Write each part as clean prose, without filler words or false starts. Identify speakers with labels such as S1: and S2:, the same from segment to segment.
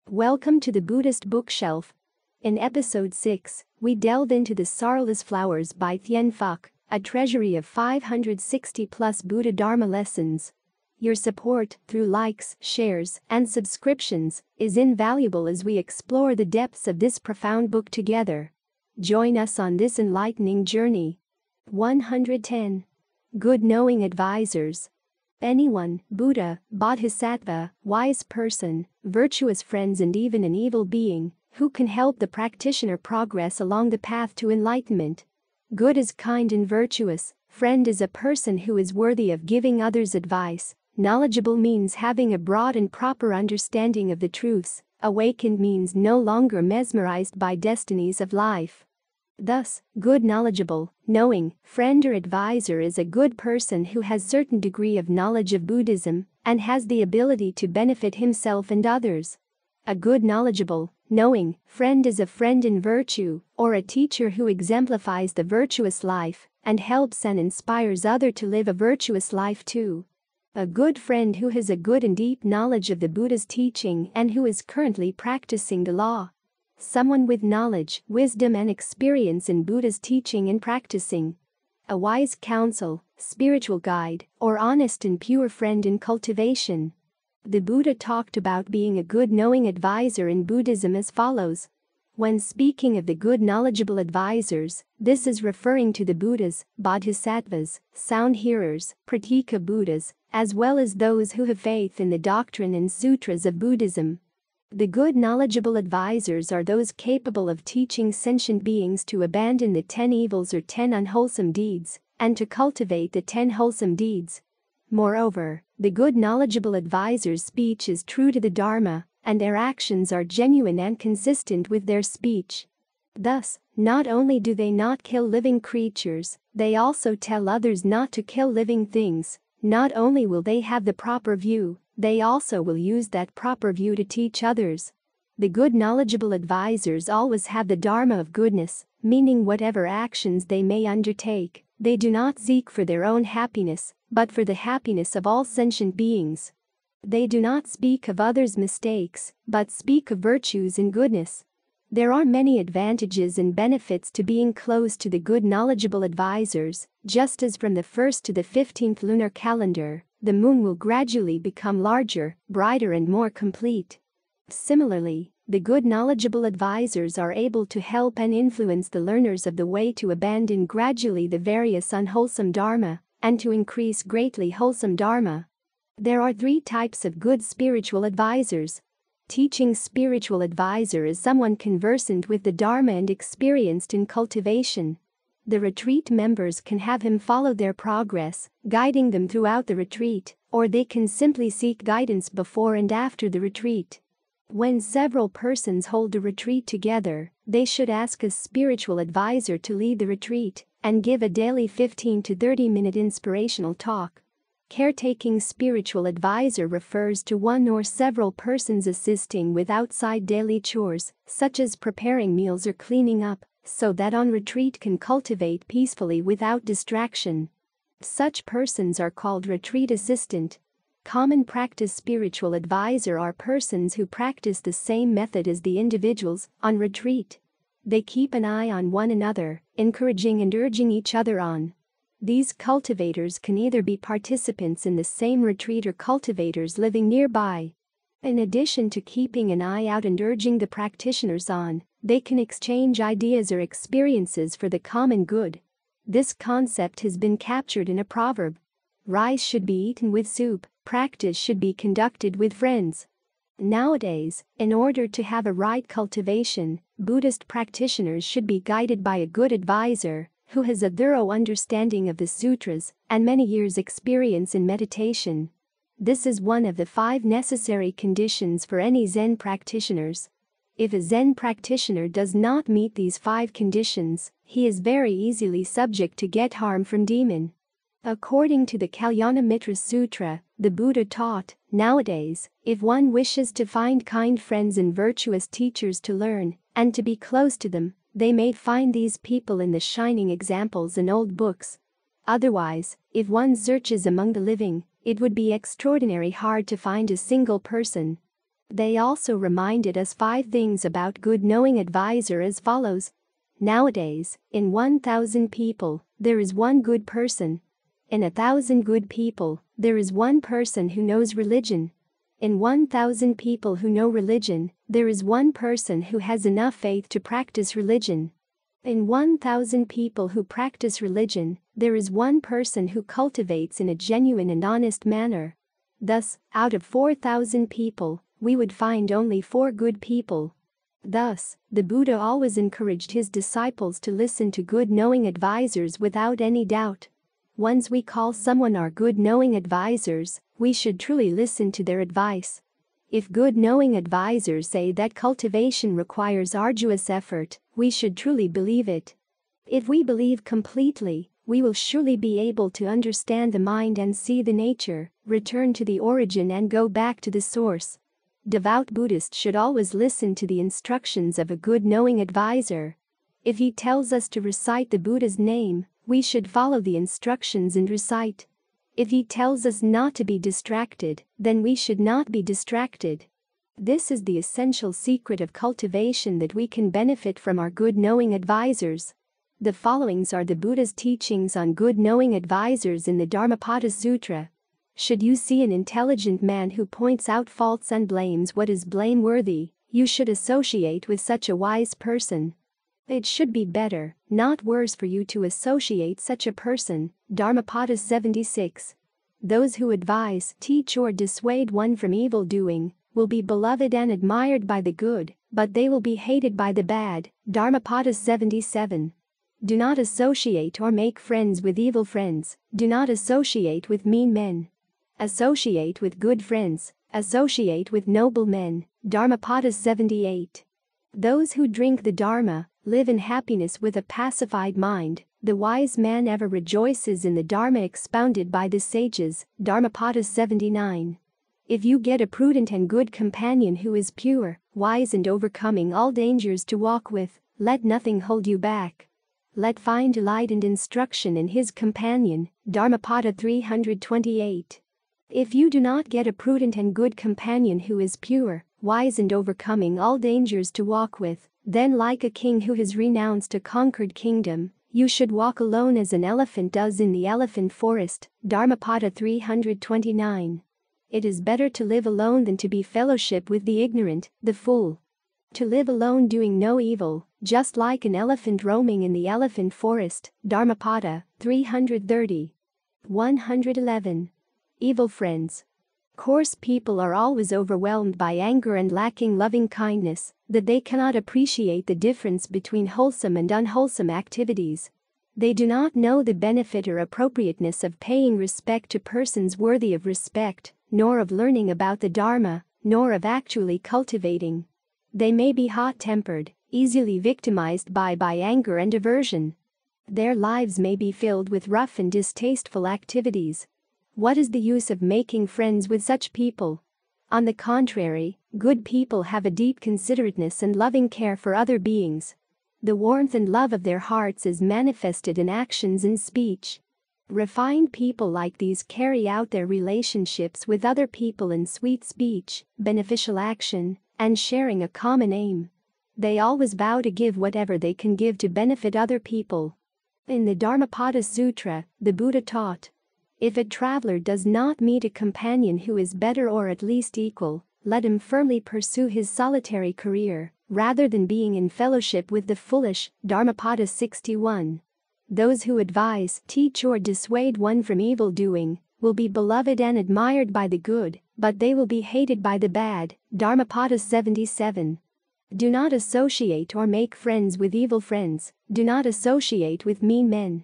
S1: Welcome to the Buddhist bookshelf. In episode 6, we delve into the Sorrowless Flowers by Thien Phuc, a treasury of 560-plus Buddha Dharma lessons. Your support, through likes, shares, and subscriptions, is invaluable as we explore the depths of this profound book together. Join us on this enlightening journey. 110. Good Knowing Advisors. Anyone, Buddha, Bodhisattva, wise person, virtuous friends and even an evil being, who can help the practitioner progress along the path to enlightenment. Good is kind and virtuous, friend is a person who is worthy of giving others advice, knowledgeable means having a broad and proper understanding of the truths, awakened means no longer mesmerized by destinies of life. Thus, good knowledgeable, knowing, friend or advisor is a good person who has certain degree of knowledge of Buddhism and has the ability to benefit himself and others. A good knowledgeable, knowing, friend is a friend in virtue or a teacher who exemplifies the virtuous life and helps and inspires others to live a virtuous life too. A good friend who has a good and deep knowledge of the Buddha's teaching and who is currently practicing the law. Someone with knowledge, wisdom and experience in Buddha's teaching and practicing. A wise counsel, spiritual guide, or honest and pure friend in cultivation. The Buddha talked about being a good knowing advisor in Buddhism as follows. When speaking of the good knowledgeable advisors, this is referring to the Buddhas, Bodhisattvas, sound hearers, Pratika Buddhas, as well as those who have faith in the doctrine and sutras of Buddhism. The good knowledgeable advisors are those capable of teaching sentient beings to abandon the 10 evils or 10 unwholesome deeds, and to cultivate the 10 wholesome deeds. Moreover, the good knowledgeable advisor's speech is true to the Dharma, and their actions are genuine and consistent with their speech. Thus, not only do they not kill living creatures, they also tell others not to kill living things. Not only will they have the proper view, they also will use that proper view to teach others. The good knowledgeable advisors always have the Dharma of goodness, meaning whatever actions they may undertake, they do not seek for their own happiness, but for the happiness of all sentient beings. They do not speak of others' mistakes, but speak of virtues and goodness. There are many advantages and benefits to being close to the good knowledgeable advisors, just as from the 1st to the 15th lunar calendar, the moon will gradually become larger, brighter and more complete. Similarly, the good knowledgeable advisors are able to help and influence the learners of the way to abandon gradually the various unwholesome dharma, and to increase greatly wholesome dharma. There are 3 types of good spiritual advisors. Teaching spiritual advisor is someone conversant with the Dharma and experienced in cultivation. The retreat members can have him follow their progress, guiding them throughout the retreat, or they can simply seek guidance before and after the retreat. When several persons hold a retreat together, they should ask a spiritual advisor to lead the retreat and give a daily 15 to 30-minute inspirational talk. Caretaking spiritual advisor refers to one or several persons assisting with outside daily chores, such as preparing meals or cleaning up, so that on retreat can cultivate peacefully without distraction. Such persons are called retreat assistant. Common practice spiritual advisor are persons who practice the same method as the individuals on retreat. They keep an eye on one another, encouraging and urging each other on. These cultivators can either be participants in the same retreat or cultivators living nearby. In addition to keeping an eye out and urging the practitioners on, they can exchange ideas or experiences for the common good. This concept has been captured in a proverb. Rice should be eaten with soup, practice should be conducted with friends. Nowadays, in order to have a right cultivation, Buddhist practitioners should be guided by a good advisor who has a thorough understanding of the sutras and many years' experience in meditation. This is one of the 5 necessary conditions for any Zen practitioners. If a Zen practitioner does not meet these 5 conditions, he is very easily subject to get harm from demon. According to the Kalyanamitra Sutra, the Buddha taught, nowadays, if one wishes to find kind friends and virtuous teachers to learn and to be close to them, they may find these people in the shining examples in old books. Otherwise, if one searches among the living, it would be extraordinarily hard to find a single person. They also reminded us 5 things about good knowing advisor as follows. Nowadays, in 1,000 people, there is one good person. In 1,000 good people, there is one person who knows religion. In 1,000 people who know religion, there is one person who has enough faith to practice religion. In 1,000 people who practice religion, there is one person who cultivates in a genuine and honest manner. Thus, out of 4,000 people, we would find only 4 good people. Thus, the Buddha always encouraged his disciples to listen to good knowing advisors without any doubt. Once we call someone our good knowing advisors, we should truly listen to their advice. If good knowing advisors say that cultivation requires arduous effort, we should truly believe it. If we believe completely, we will surely be able to understand the mind and see the nature, return to the origin and go back to the source. Devout Buddhists should always listen to the instructions of a good knowing advisor. If he tells us to recite the Buddha's name, we should follow the instructions and recite. If he tells us not to be distracted, then we should not be distracted. This is the essential secret of cultivation that we can benefit from our good knowing advisors. The followings are the Buddha's teachings on good knowing advisors in the Dharmapada Sutra. Should you see an intelligent man who points out faults and blames what is blameworthy, you should associate with such a wise person. It should be better, not worse, for you to associate such a person. Dharmapada 76. Those who advise, teach or dissuade one from evil doing will be beloved and admired by the good, but they will be hated by the bad. Dharmapada 77. Do not associate or make friends with evil friends. Do not associate with mean men. Associate with good friends. Associate with noble men. Dharmapada 78. Those who drink the Dharma live in happiness with a pacified mind. The wise man ever rejoices in the Dharma expounded by the sages. Dharmapada 79. If you get a prudent and good companion who is pure, wise and overcoming all dangers to walk with, let nothing hold you back. Let find delight and instruction in his companion. Dharmapada 328. If you do not get a prudent and good companion who is pure, wise and overcoming all dangers to walk with, then like a king who has renounced a conquered kingdom, you should walk alone as an elephant does in the elephant forest. Dharmapada 329. It is better to live alone than to be fellowship with the ignorant, the fool. To live alone doing no evil, just like an elephant roaming in the elephant forest. Dharmapada 330. 111. Evil friends. Coarse people are always overwhelmed by anger and lacking loving kindness, that they cannot appreciate the difference between wholesome and unwholesome activities. They do not know the benefit or appropriateness of paying respect to persons worthy of respect, nor of learning about the Dharma, nor of actually cultivating. They may be hot-tempered, easily victimized by anger and aversion. Their lives may be filled with rough and distasteful activities. What is the use of making friends with such people? On the contrary, good people have a deep considerateness and loving care for other beings. The warmth and love of their hearts is manifested in actions and speech. Refined people like these carry out their relationships with other people in sweet speech, beneficial action, and sharing a common aim. They always vow to give whatever they can give to benefit other people. In the Dharmapada Sutra, the Buddha taught, if a traveler does not meet a companion who is better or at least equal, let him firmly pursue his solitary career, rather than being in fellowship with the foolish. Dharmapada 61. Those who advise, teach or dissuade one from evil doing will be beloved and admired by the good, but they will be hated by the bad. Dharmapada 77. Do not associate or make friends with evil friends. Do not associate with mean men.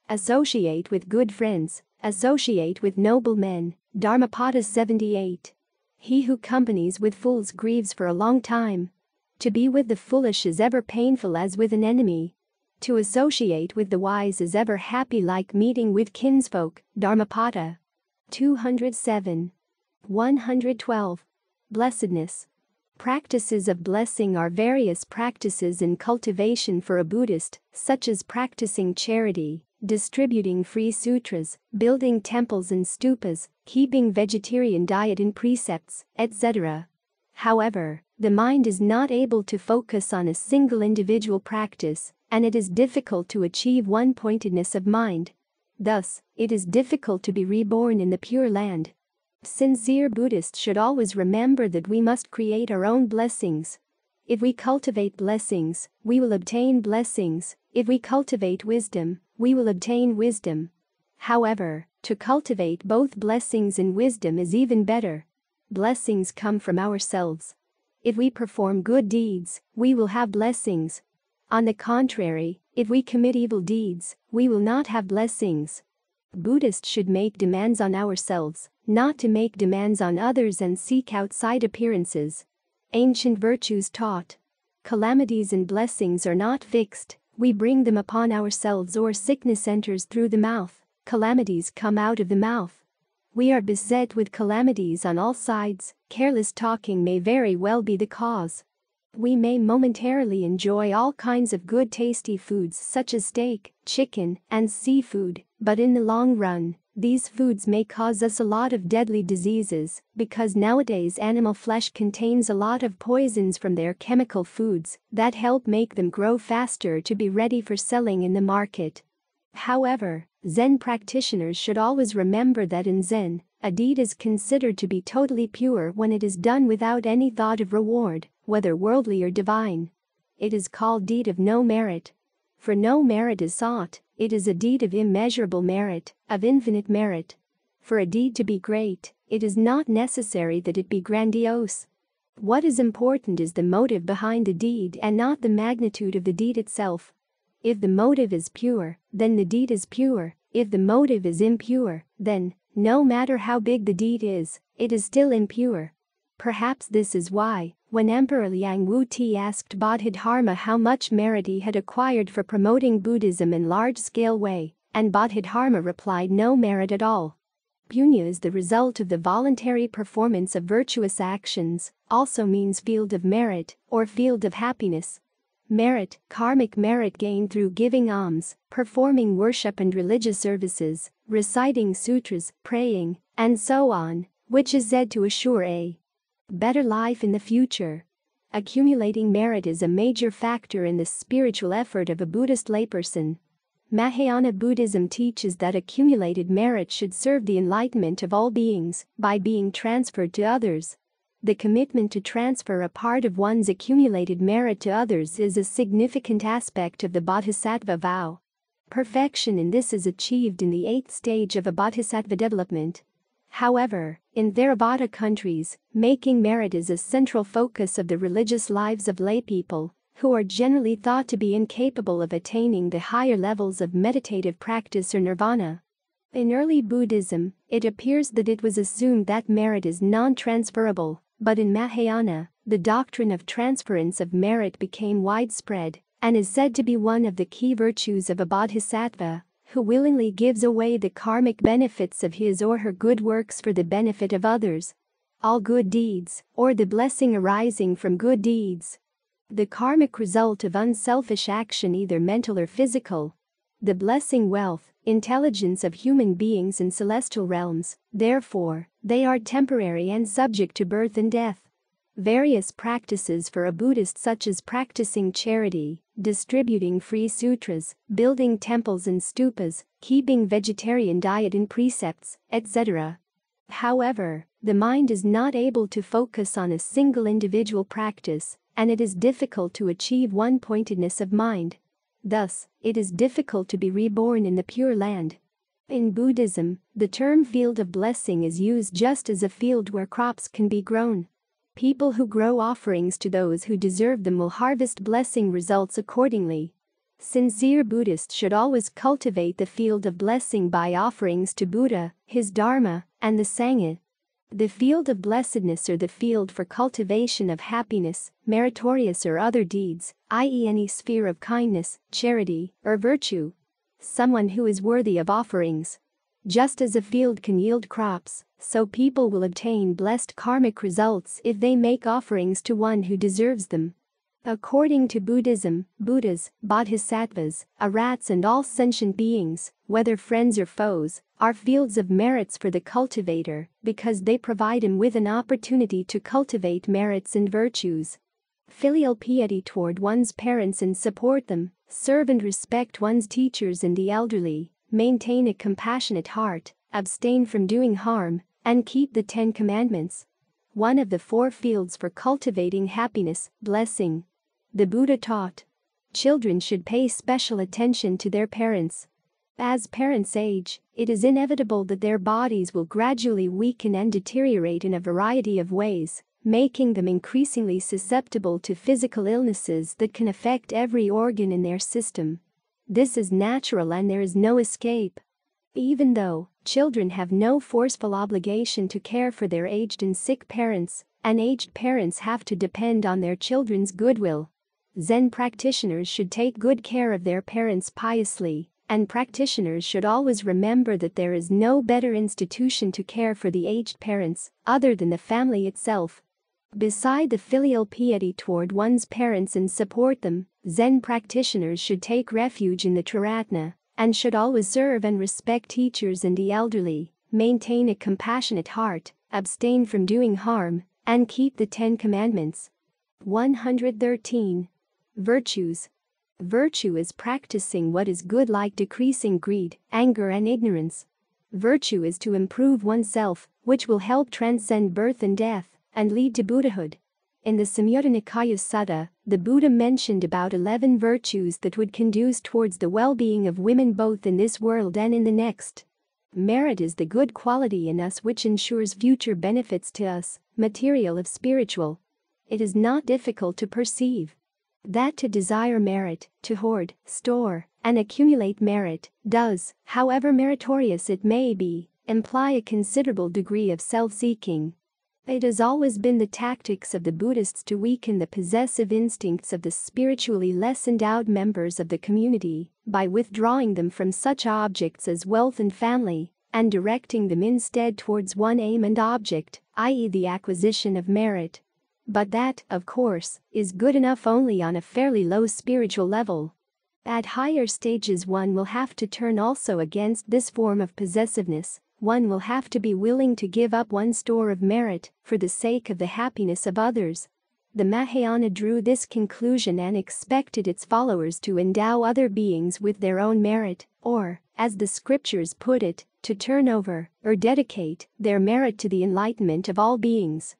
S1: Associate with good friends. Associate with noble men. Dharmapada 78. He who companies with fools grieves for a long time. To be with the foolish is ever painful as with an enemy. To associate with the wise is ever happy like meeting with kinsfolk. Dharmapada 207. 112. Blessedness. Practices of blessing are various practices in cultivation for a Buddhist, such as practicing charity, distributing free sutras, building temples and stupas, keeping vegetarian diet and precepts, etc. However, the mind is not able to focus on a single individual practice, and it is difficult to achieve one-pointedness of mind. Thus, it is difficult to be reborn in the Pure Land. Sincere Buddhists should always remember that we must create our own blessings. If we cultivate blessings, we will obtain blessings. If we cultivate wisdom, we will obtain wisdom. However, to cultivate both blessings and wisdom is even better. Blessings come from ourselves. If we perform good deeds, we will have blessings. On the contrary, if we commit evil deeds, we will not have blessings. Buddhists should make demands on ourselves, not to make demands on others and seek outside appearances. Ancient virtues taught. Calamities and blessings are not fixed, we bring them upon ourselves, or sickness enters through the mouth, calamities come out of the mouth. We are beset with calamities on all sides, careless talking may very well be the cause. We may momentarily enjoy all kinds of good tasty foods such as steak, chicken, and seafood, but in the long run, these foods may cause us a lot of deadly diseases, because nowadays animal flesh contains a lot of poisons from their chemical foods that help make them grow faster to be ready for selling in the market. However, Zen practitioners should always remember that in Zen, a deed is considered to be totally pure when it is done without any thought of reward, whether worldly or divine. It is called deed of no merit. For no merit is sought, it is a deed of immeasurable merit, of infinite merit. For a deed to be great, it is not necessary that it be grandiose. What is important is the motive behind the deed and not the magnitude of the deed itself. If the motive is pure, then the deed is pure. If the motive is impure, then, no matter how big the deed is, it is still impure. Perhaps this is why, when Emperor Liang Wu-Ti asked Bodhidharma how much merit he had acquired for promoting Buddhism in large-scale way, and Bodhidharma replied no merit at all. Punya is the result of the voluntary performance of virtuous actions, also means field of merit, or field of happiness. Merit, karmic merit gained through giving alms, performing worship and religious services, reciting sutras, praying, and so on, which is said to assure a better life in the future. Accumulating merit is a major factor in the spiritual effort of a Buddhist layperson. Mahayana Buddhism teaches that accumulated merit should serve the enlightenment of all beings by being transferred to others. The commitment to transfer a part of one's accumulated merit to others is a significant aspect of the Bodhisattva vow. Perfection in this is achieved in the 8th stage of a Bodhisattva development. However, in Theravada countries, making merit is a central focus of the religious lives of laypeople, who are generally thought to be incapable of attaining the higher levels of meditative practice or nirvana. In early Buddhism, it appears that it was assumed that merit is non-transferable, but in Mahayana, the doctrine of transference of merit became widespread and is said to be one of the key virtues of a bodhisattva, who willingly gives away the karmic benefits of his or her good works for the benefit of others. All good deeds, or the blessing arising from good deeds. The karmic result of unselfish action, either mental or physical. The blessing, wealth, intelligence of human beings in celestial realms, therefore, they are temporary and subject to birth and death. Various practices for a Buddhist, such as practicing charity, distributing free sutras, building temples and stupas, keeping vegetarian diet and precepts, etc. However, the mind is not able to focus on a single individual practice, and it is difficult to achieve one-pointedness of mind. Thus, it is difficult to be reborn in the Pure Land. In Buddhism, the term field of blessing is used just as a field where crops can be grown. People who grow offerings to those who deserve them will harvest blessing results accordingly. Sincere Buddhists should always cultivate the field of blessing by offerings to Buddha, his Dharma, and the Sangha. The field of blessedness, or the field for cultivation of happiness, meritorious or other deeds, i.e. any sphere of kindness, charity, or virtue. Someone who is worthy of offerings. Just as a field can yield crops, so people will obtain blessed karmic results if they make offerings to one who deserves them. According to Buddhism, Buddhas, bodhisattvas, arhats and all sentient beings, whether friends or foes, are fields of merits for the cultivator because they provide him with an opportunity to cultivate merits and virtues. Filial piety toward one's parents and support them, serve and respect one's teachers and the elderly, maintain a compassionate heart, abstain from doing harm, and keep the 10 Commandments. One of the 4 fields for cultivating happiness, blessing. The Buddha taught. Children should pay special attention to their parents. As parents age, it is inevitable that their bodies will gradually weaken and deteriorate in a variety of ways, making them increasingly susceptible to physical illnesses that can affect every organ in their system. This is natural and there is no escape. Even though children have no forceful obligation to care for their aged and sick parents, and aged parents have to depend on their children's goodwill. Zen practitioners should take good care of their parents piously, and practitioners should always remember that there is no better institution to care for the aged parents other than the family itself. Beside the filial piety toward one's parents and support them, Zen practitioners should take refuge in the Triratna, and should always serve and respect teachers and the elderly, maintain a compassionate heart, abstain from doing harm, and keep the 10 Commandments. 113. Virtues. Virtue is practicing what is good, like decreasing greed, anger and ignorance. Virtue is to improve oneself, which will help transcend birth and death, and lead to Buddhahood. In the Samyutta Nikaya Sutta, the Buddha mentioned about 11 virtues that would conduce towards the well-being of women both in this world and in the next. Merit is the good quality in us which ensures future benefits to us, material or spiritual. It is not difficult to perceive that to desire merit, to hoard, store, and accumulate merit, does, however meritorious it may be, imply a considerable degree of self-seeking. It has always been the tactics of the Buddhists to weaken the possessive instincts of the spiritually less endowed members of the community by withdrawing them from such objects as wealth and family, and directing them instead towards one aim and object, i.e., the acquisition of merit. But that, of course, is good enough only on a fairly low spiritual level. At higher stages one will have to turn also against this form of possessiveness. One will have to be willing to give up one's store of merit for the sake of the happiness of others. The Mahayana drew this conclusion and expected its followers to endow other beings with their own merit, or, as the scriptures put it, to turn over, or dedicate, their merit to the enlightenment of all beings.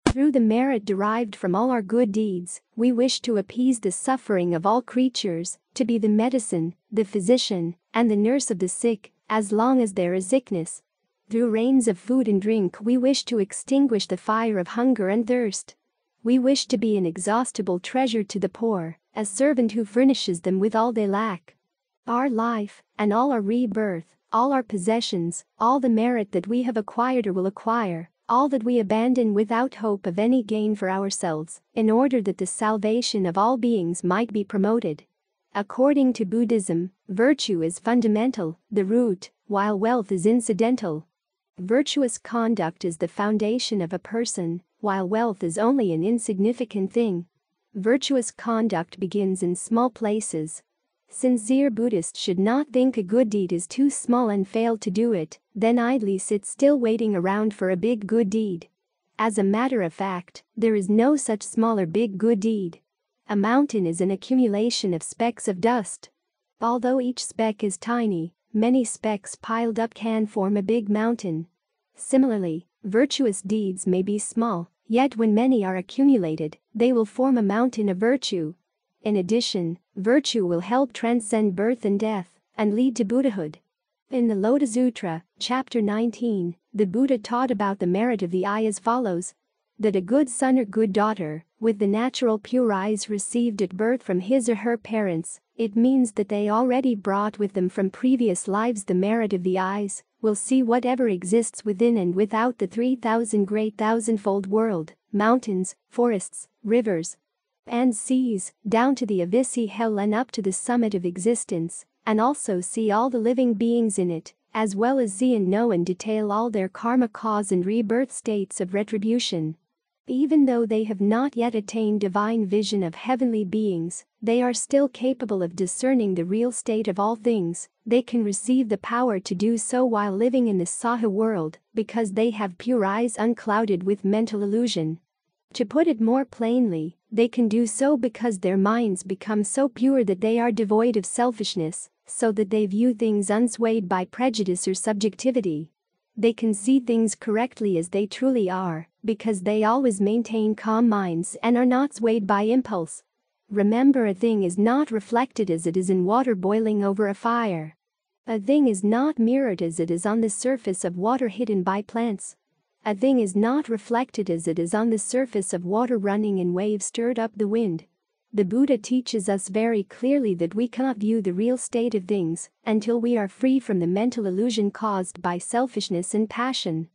S1: Through the merit derived from all our good deeds, we wish to appease the suffering of all creatures, to be the medicine, the physician, and the nurse of the sick, as long as there is sickness. Through rains of food and drink we wish to extinguish the fire of hunger and thirst. We wish to be an inexhaustible treasure to the poor, a servant who furnishes them with all they lack. Our life, and all our rebirth, all our possessions, all the merit that we have acquired or will acquire, all that we abandon without hope of any gain for ourselves, in order that the salvation of all beings might be promoted. According to Buddhism, virtue is fundamental, the root, while wealth is incidental. Virtuous conduct is the foundation of a person, while wealth is only an insignificant thing. Virtuous conduct begins in small places. Sincere Buddhists should not think a good deed is too small and fail to do it, then idly sit still waiting around for a big good deed. As a matter of fact, there is no such small or big good deed. A mountain is an accumulation of specks of dust. Although each speck is tiny, many specks piled up can form a big mountain. Similarly, virtuous deeds may be small, yet when many are accumulated, they will form a mountain of virtue. In addition, virtue will help transcend birth and death, and lead to Buddhahood. In the Lotus Sutra, chapter 19, the Buddha taught about the merit of the eye as follows: that a good son or good daughter, with the natural pure eyes received at birth from his or her parents, it means that they already brought with them from previous lives the merit of the eyes, will see whatever exists within and without the 3,000 great thousandfold world, mountains, forests, rivers, and seas, down to the abyssy hell and up to the summit of existence, and also see all the living beings in it, as well as see and know in detail all their karma cause and rebirth states of retribution. Even though they have not yet attained divine vision of heavenly beings, they are still capable of discerning the real state of all things. They can receive the power to do so while living in the Saha world, because they have pure eyes unclouded with mental illusion. To put it more plainly, they can do so because their minds become so pure that they are devoid of selfishness, so that they view things unswayed by prejudice or subjectivity. They can see things correctly as they truly are, because they always maintain calm minds and are not swayed by impulse. Remember, a thing is not reflected as it is in water boiling over a fire. A thing is not mirrored as it is on the surface of water hidden by plants. A thing is not reflected as it is on the surface of water running in waves stirred up the wind. The Buddha teaches us very clearly that we cannot view the real state of things until we are free from the mental illusion caused by selfishness and passion.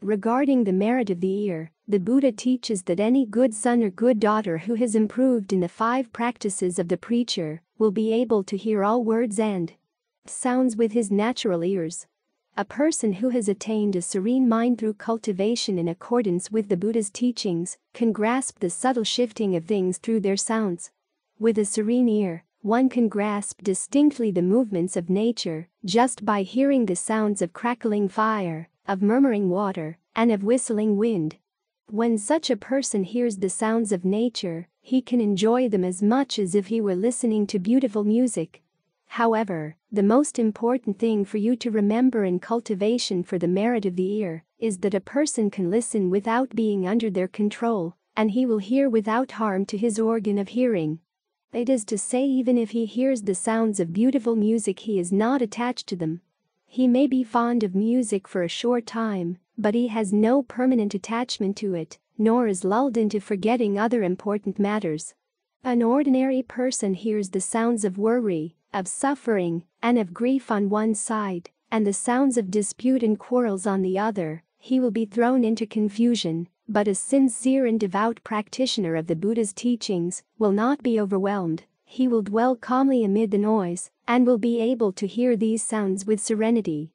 S1: Regarding the merit of the ear, the Buddha teaches that any good son or good daughter who has improved in the 5 practices of the preacher will be able to hear all words and sounds with his natural ears. A person who has attained a serene mind through cultivation in accordance with the Buddha's teachings can grasp the subtle shifting of things through their sounds. With a serene ear, one can grasp distinctly the movements of nature just by hearing the sounds of crackling fire, of murmuring water, and of whistling wind. When such a person hears the sounds of nature, he can enjoy them as much as if he were listening to beautiful music. However, the most important thing for you to remember in cultivation for the merit of the ear is that a person can listen without being under their control, and he will hear without harm to his organ of hearing. It is to say, even if he hears the sounds of beautiful music, he is not attached to them. He may be fond of music for a short time, but he has no permanent attachment to it, nor is lulled into forgetting other important matters. An ordinary person hears the sounds of worry, of suffering, and of grief on one side, and the sounds of dispute and quarrels on the other. He will be thrown into confusion, but a sincere and devout practitioner of the Buddha's teachings will not be overwhelmed. He will dwell calmly amid the noise, and will be able to hear these sounds with serenity.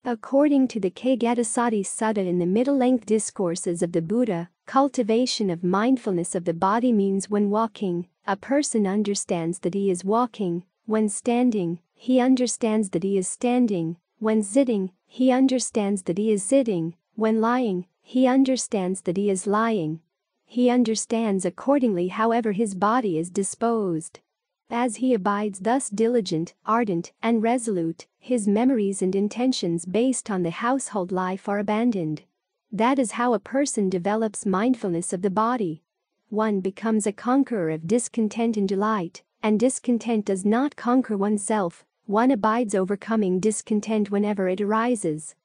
S1: According to the Kagatasati Sutta in the middle-length discourses of the Buddha, cultivation of mindfulness of the body means when walking, a person understands that he is walking. When standing, he understands that he is standing. When sitting, he understands that he is sitting. When lying, he understands that he is lying. He understands accordingly however his body is disposed. As he abides thus diligent, ardent, and resolute, his memories and intentions based on the household life are abandoned. That is how a person develops mindfulness of the body. One becomes a conqueror of discontent and delight. And discontent does not conquer oneself. One abides overcoming discontent whenever it arises.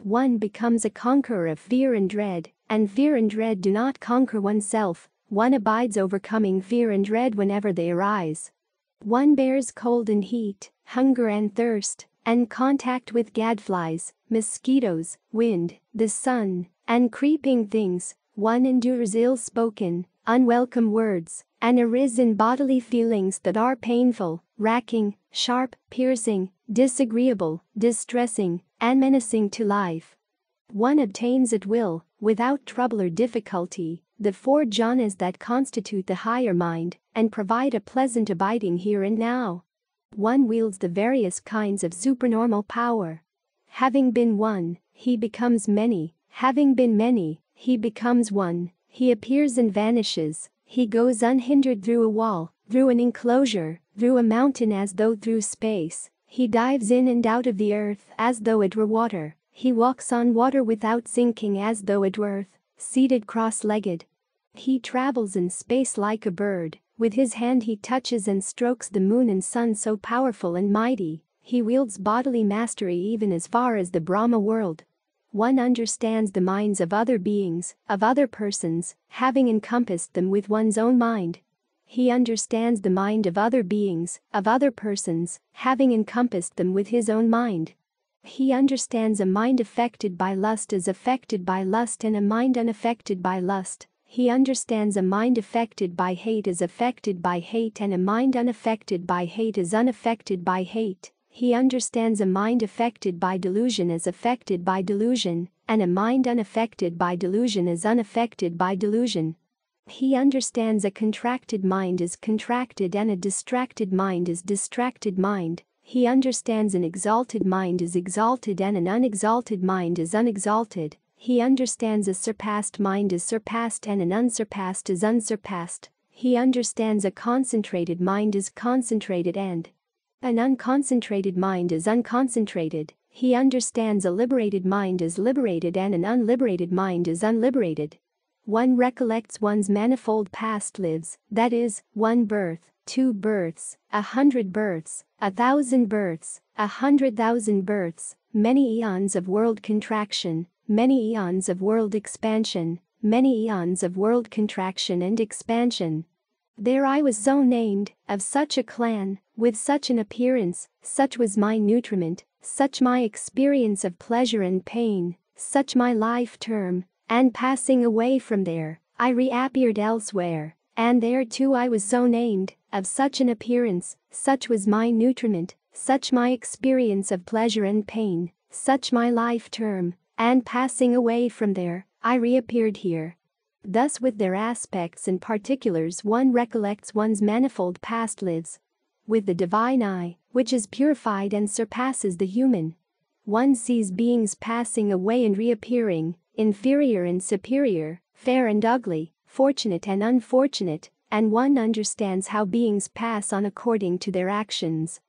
S1: One becomes a conqueror of fear and dread, and fear and dread do not conquer oneself. One abides overcoming fear and dread whenever they arise. One bears cold and heat, hunger and thirst, and contact with gadflies, mosquitoes, wind, the sun, and creeping things. One endures ill-spoken, unwelcome words, and arisen bodily feelings that are painful, racking, sharp, piercing, disagreeable, distressing, and menacing to life. One obtains at will, without trouble or difficulty, the 4 jhanas that constitute the higher mind and provide a pleasant abiding here and now. One wields the various kinds of supernormal power. Having been one, he becomes many. Having been many, he becomes one. He appears and vanishes. He goes unhindered through a wall, through an enclosure, through a mountain as though through space. He dives in and out of the earth as though it were water. He walks on water without sinking as though it were earth, seated cross-legged. He travels in space like a bird. With his hand he touches and strokes the moon and sun so powerful and mighty. He wields bodily mastery even as far as the Brahma world. One understands the minds of other beings, of other persons, having encompassed them with one's own mind. He understands the mind of other beings, of other persons, having encompassed them with his own mind. He understands a mind affected by lust as affected by lust and a mind unaffected by lust. He understands a mind affected by hate as affected by hate and a mind unaffected by hate as unaffected by hate. He understands a mind affected by delusion as affected by delusion, and a mind unaffected by delusion is unaffected by delusion. He understands a contracted mind is contracted and a distracted mind is distracted mind. He understands an exalted mind is exalted and an unexalted mind is unexalted. He understands a surpassed mind is surpassed and an unsurpassed is unsurpassed. He understands a concentrated mind is concentrated and an unconcentrated mind is unconcentrated. He understands a liberated mind is liberated and an unliberated mind is unliberated. One recollects one's manifold past lives, that is, 1 birth, 2 births, 100 births, 1,000 births, 100,000 births, many eons of world contraction, many eons of world expansion, many eons of world contraction and expansion. There I was so named, of such a clan, with such an appearance, such was my nutriment, such my experience of pleasure and pain, such my life term, and passing away from there, I reappeared elsewhere, and there too I was so named, of such an appearance, such was my nutriment, such my experience of pleasure and pain, such my life term, and passing away from there, I reappeared here. Thus with their aspects and particulars one recollects one's manifold past lives. With the divine eye, which is purified and surpasses the human, one sees beings passing away and reappearing, inferior and superior, fair and ugly, fortunate and unfortunate, and one understands how beings pass on according to their actions.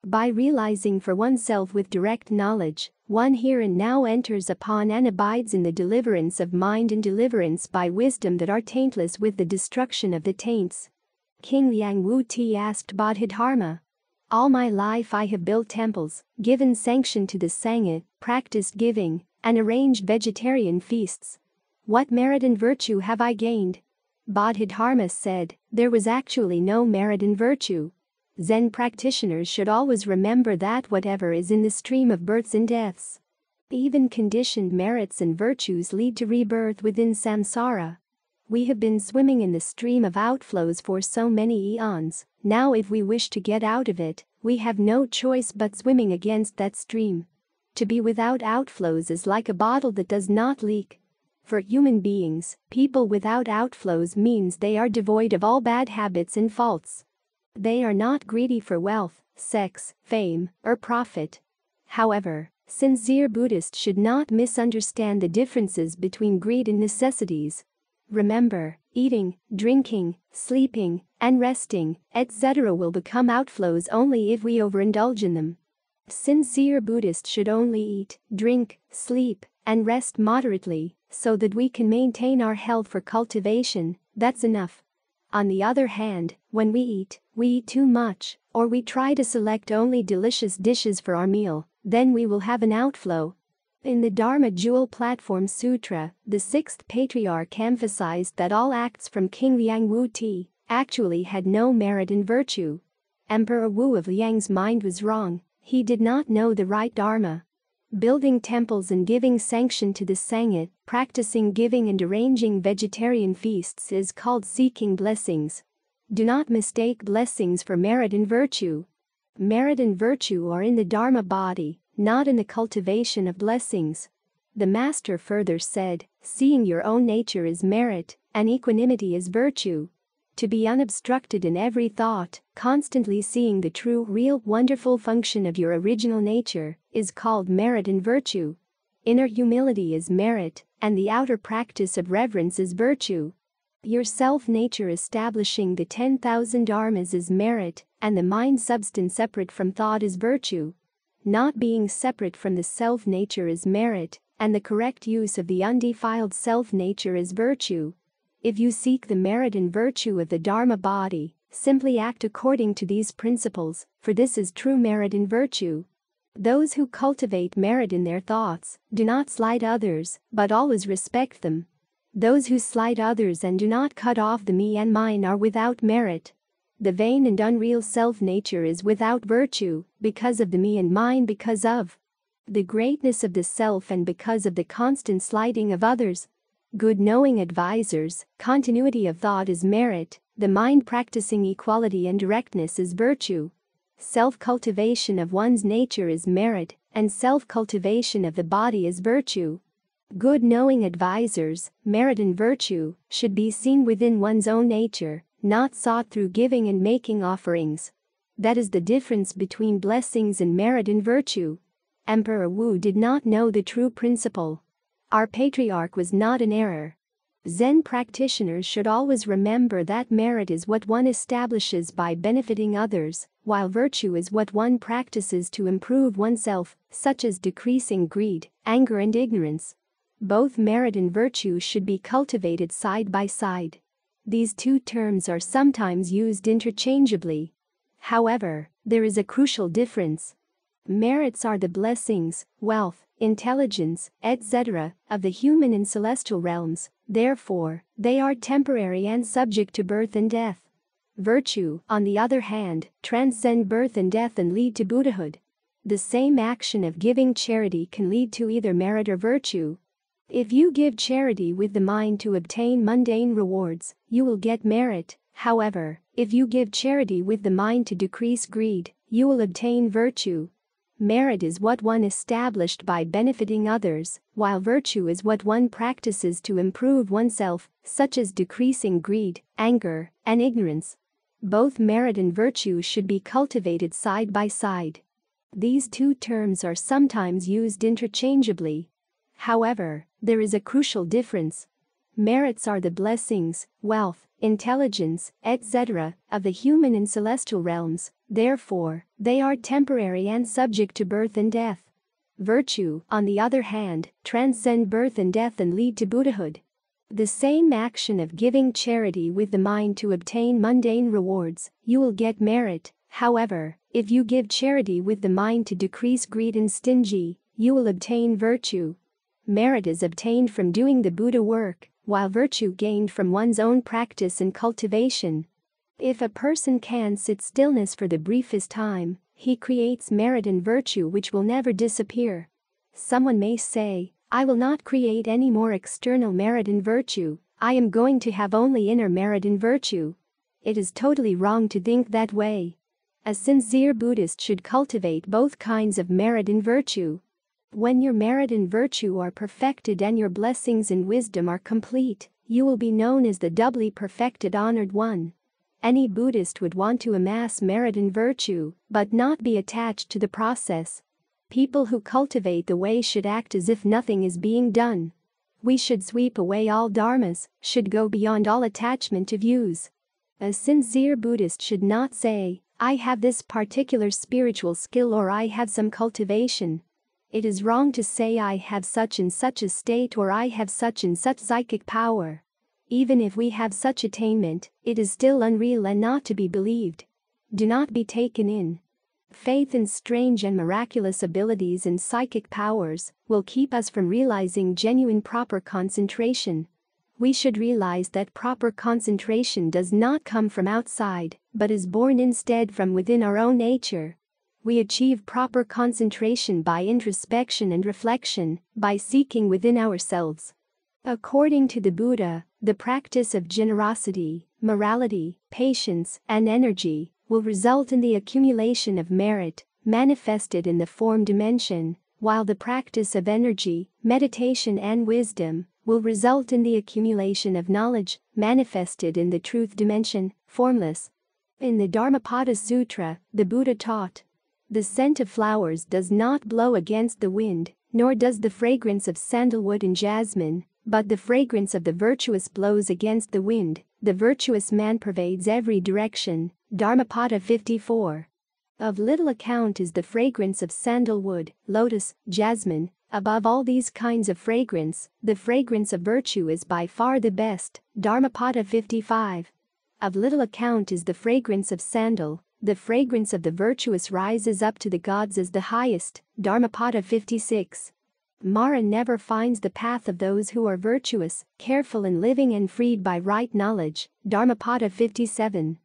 S1: By realizing for oneself with direct knowledge, one here and now enters upon and abides in the deliverance of mind and deliverance by wisdom that are taintless with the destruction of the taints. King Liang Wu Ti asked Bodhidharma, "All my life I have built temples, given sanction to the Sangha, practiced giving, and arranged vegetarian feasts. What merit and virtue have I gained?" Bodhidharma said, "There was actually no merit and virtue. Zen practitioners should always remember that whatever is in the stream of births and deaths, even conditioned merits and virtues lead to rebirth within samsara. We have been swimming in the stream of outflows for so many eons, now if we wish to get out of it, we have no choice but swimming against that stream. To be without outflows is like a bottle that does not leak. For human beings, people without outflows means they are devoid of all bad habits and faults. They are not greedy for wealth, sex, fame, or profit. However, sincere Buddhists should not misunderstand the differences between greed and necessities. Remember, eating, drinking, sleeping, and resting, etc. will become outflows only if we overindulge in them. Sincere Buddhists should only eat, drink, sleep, and rest moderately, so that we can maintain our health for cultivation. That's enough. On the other hand, when we eat too much, or we try to select only delicious dishes for our meal, then we will have an outflow. In the Dharma Jewel Platform Sutra, the 6th patriarch emphasized that all acts from King Liang Wu Ti actually had no merit and virtue. Emperor Wu of Liang's mind was wrong, he did not know the right Dharma. Building temples and giving sanction to the Sangha, practicing giving and arranging vegetarian feasts is called seeking blessings. Do not mistake blessings for merit and virtue. Merit and virtue are in the Dharma body, not in the cultivation of blessings. The Master further said, seeing your own nature is merit, and equanimity is virtue. To be unobstructed in every thought, constantly seeing the true, real, wonderful function of your original nature, is called merit and virtue. Inner humility is merit, and the outer practice of reverence is virtue. Your self-nature establishing the 10,000 dharmas is merit, and the mind substance separate from thought is virtue. Not being separate from the self-nature is merit, and the correct use of the undefiled self-nature is virtue. If you seek the merit and virtue of the Dharma body, simply act according to these principles, for this is true merit and virtue. Those who cultivate merit in their thoughts do not slight others, but always respect them. Those who slight others and do not cut off the me and mine are without merit. The vain and unreal self-nature is without virtue, because of the me and mine, because of the greatness of the self and because of the constant slighting of others. Good knowing advisors, continuity of thought is merit, the mind practicing equality and directness is virtue. Self-cultivation of one's nature is merit, and self-cultivation of the body is virtue. Good knowing advisors, merit and virtue should be seen within one's own nature, not sought through giving and making offerings. That is the difference between blessings and merit and virtue. Emperor Wu did not know the true principle. Our patriarch was not in error. Zen practitioners should always remember that merit is what one establishes by benefiting others, while virtue is what one practices to improve oneself, such as decreasing greed, anger and ignorance. Both merit and virtue should be cultivated side by side. These two terms are sometimes used interchangeably. However, there is a crucial difference. Merits are the blessings, wealth, intelligence, etc., of the human and celestial realms, therefore, they are temporary and subject to birth and death. Virtue, on the other hand, transcend birth and death and lead to Buddhahood. The same action of giving charity can lead to either merit or virtue. If you give charity with the mind to obtain mundane rewards, you will get merit. However, if you give charity with the mind to decrease greed, you will obtain virtue. Merit is what one established by benefiting others, while virtue is what one practices to improve oneself, such as decreasing greed, anger, and ignorance. Both merit and virtue should be cultivated side by side. These two terms are sometimes used interchangeably. However, there is a crucial difference. Merits are the blessings, wealth, intelligence, etc., of the human and celestial realms, therefore, they are temporary and subject to birth and death. Virtue, on the other hand, transcend birth and death and lead to Buddhahood. The same action of giving charity with the mind to obtain mundane rewards, you will get merit. However, if you give charity with the mind to decrease greed and stingy, you will obtain virtue. Merit is obtained from doing the Buddha work, while virtue gained from one's own practice and cultivation. If a person can sit stillness for the briefest time, he creates merit and virtue which will never disappear. Someone may say, I will not create any more external merit and virtue, I am going to have only inner merit and virtue. It is totally wrong to think that way. A sincere Buddhist should cultivate both kinds of merit and virtue. When your merit and virtue are perfected and your blessings and wisdom are complete, you will be known as the doubly perfected honored one. Any Buddhist would want to amass merit and virtue, but not be attached to the process. People who cultivate the way should act as if nothing is being done. We should sweep away all dharmas, should go beyond all attachment to views. A sincere Buddhist should not say, I have this particular spiritual skill or I have some cultivation. It is wrong to say I have such and such a state or I have such and such psychic power. Even if we have such attainment, it is still unreal and not to be believed. Do not be taken in. Faith in strange and miraculous abilities and psychic powers will keep us from realizing genuine proper concentration. We should realize that proper concentration does not come from outside, but is born instead from within our own nature. We achieve proper concentration by introspection and reflection, by seeking within ourselves. According to the Buddha, the practice of generosity, morality, patience, and energy will result in the accumulation of merit, manifested in the form dimension, while the practice of energy, meditation, and wisdom will result in the accumulation of knowledge, manifested in the truth dimension, formless. In the Dharmapada Sutra, the Buddha taught, the scent of flowers does not blow against the wind, nor does the fragrance of sandalwood and jasmine, but the fragrance of the virtuous blows against the wind. The virtuous man pervades every direction. Dharmapada 54. Of little account is the fragrance of sandalwood, lotus, jasmine. Above all these kinds of fragrance, the fragrance of virtue is by far the best. Dharmapada 55. Of little account is the fragrance of sandal. The fragrance of the virtuous rises up to the gods as the highest. Dharmapada 56. Mara never finds the path of those who are virtuous, careful in living and freed by right knowledge. Dharmapada 57.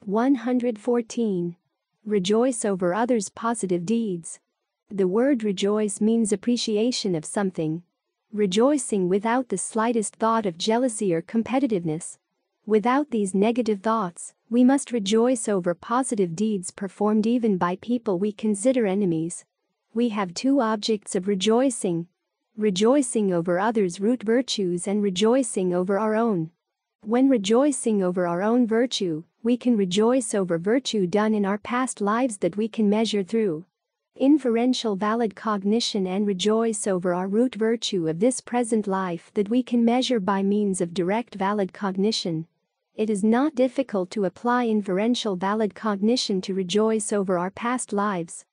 S1: 114. Rejoice over others' positive deeds. The word rejoice means appreciation of something. Rejoicing without the slightest thought of jealousy or competitiveness. Without these negative thoughts, we must rejoice over positive deeds performed even by people we consider enemies. We have two objects of rejoicing. rejoicing over others' root virtues and rejoicing over our own. When rejoicing over our own virtue, we can rejoice over virtue done in our past lives that we can measure through inferential valid cognition and rejoice over our root virtue of this present life that we can measure by means of direct valid cognition. It is not difficult to apply inferential valid cognition to rejoice over our past lives.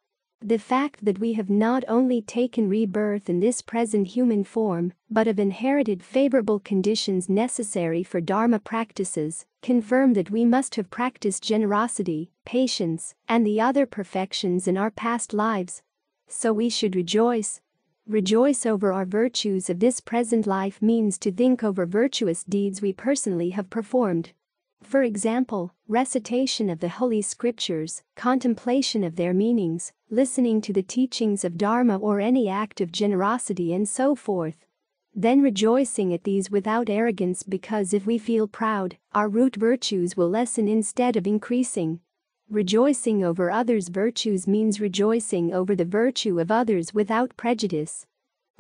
S1: The fact that we have not only taken rebirth in this present human form, but have inherited favorable conditions necessary for Dharma practices, confirm that we must have practiced generosity, patience, and the other perfections in our past lives. So we should rejoice. Rejoice over our virtues of this present life means to think over virtuous deeds we personally have performed. For example, recitation of the Holy Scriptures, contemplation of their meanings, listening to the teachings of Dharma or any act of generosity and so forth. Then rejoicing at these without arrogance, because if we feel proud, our root virtues will lessen instead of increasing. Rejoicing over others' virtues means rejoicing over the virtue of others without prejudice.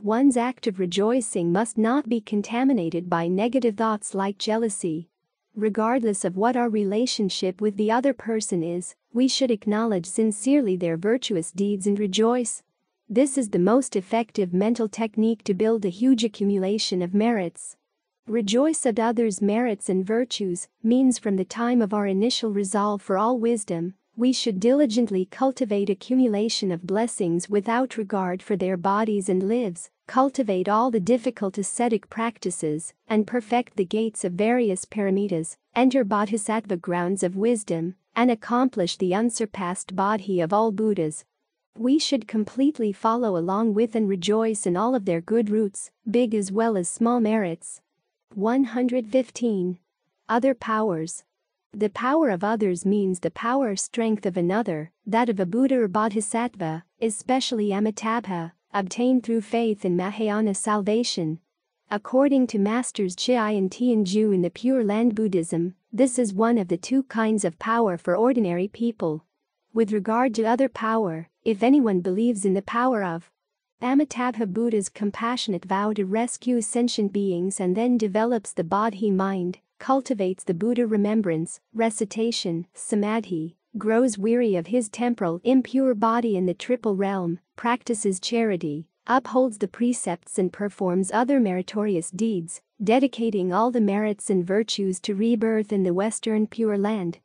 S1: One's act of rejoicing must not be contaminated by negative thoughts like jealousy. Regardless of what our relationship with the other person is, we should acknowledge sincerely their virtuous deeds and rejoice. This is the most effective mental technique to build a huge accumulation of merits. Rejoice at others' merits and virtues means from the time of our initial resolve for all wisdom, we should diligently cultivate accumulation of blessings without regard for their bodies and lives, cultivate all the difficult ascetic practices, and perfect the gates of various paramitas, enter bodhisattva grounds of wisdom, and accomplish the unsurpassed bodhi of all Buddhas. We should completely follow along with and rejoice in all of their good roots, big as well as small merits. 115. Other powers. The power of others means the power or strength of another, that of a Buddha or bodhisattva, especially Amitabha, obtained through faith in Mahayana salvation. According to Masters Chi and Thien Phuc in the Pure Land Buddhism, this is one of the two kinds of power for ordinary people. With regard to other power, if anyone believes in the power of Amitabha Buddha's compassionate vow to rescue sentient beings and then develops the bodhi mind, cultivates the Buddha remembrance, recitation, samadhi, grows weary of his temporal impure body in the triple realm, practices charity, upholds the precepts and performs other meritorious deeds, dedicating all the merits and virtues to rebirth in the Western Pure Land.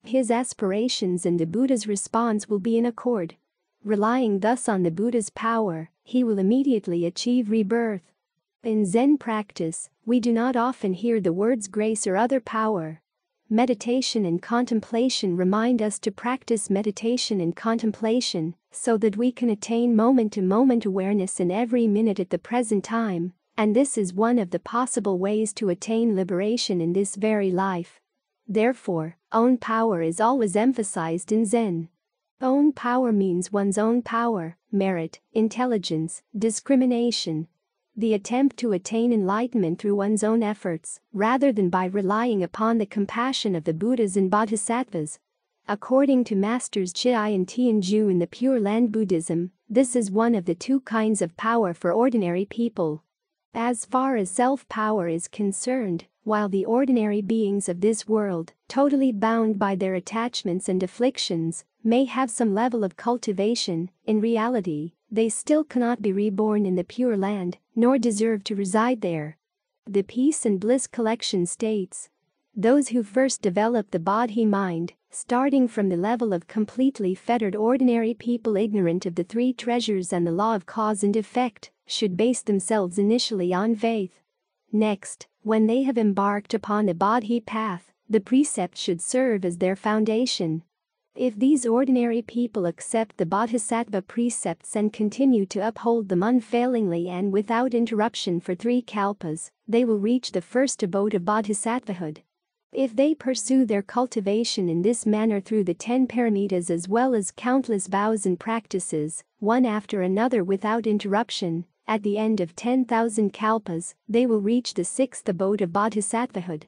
S1: His aspirations and the Buddha's response will be in accord. Relying thus on the Buddha's power, he will immediately achieve rebirth. In Zen practice, we do not often hear the words grace or other power. Meditation and contemplation remind us to practice meditation and contemplation so that we can attain moment-to-moment awareness in every minute at the present time, and this is one of the possible ways to attain liberation in this very life. Therefore, own power is always emphasized in Zen. Own power means one's own power, merit, intelligence, discrimination. The attempt to attain enlightenment through one's own efforts, rather than by relying upon the compassion of the Buddhas and Bodhisattvas. According to Masters Chi and Thien Phuc in the Pure Land Buddhism, this is one of the two kinds of power for ordinary people. As far as self-power is concerned, while the ordinary beings of this world, totally bound by their attachments and afflictions, may have some level of cultivation, in reality, they still cannot be reborn in the Pure Land, nor deserve to reside there. The Peace and Bliss collection states, those who first develop the bodhi mind, starting from the level of completely fettered ordinary people ignorant of the three treasures and the law of cause and effect, should base themselves initially on faith. Next, when they have embarked upon the bodhi path, the precepts should serve as their foundation. If these ordinary people accept the bodhisattva precepts and continue to uphold them unfailingly and without interruption for 3 kalpas, they will reach the first abode of bodhisattvahood. If they pursue their cultivation in this manner through the 10 paramitas as well as countless vows and practices, one after another without interruption, at the end of 10,000 kalpas, they will reach the 6th abode of bodhisattvahood.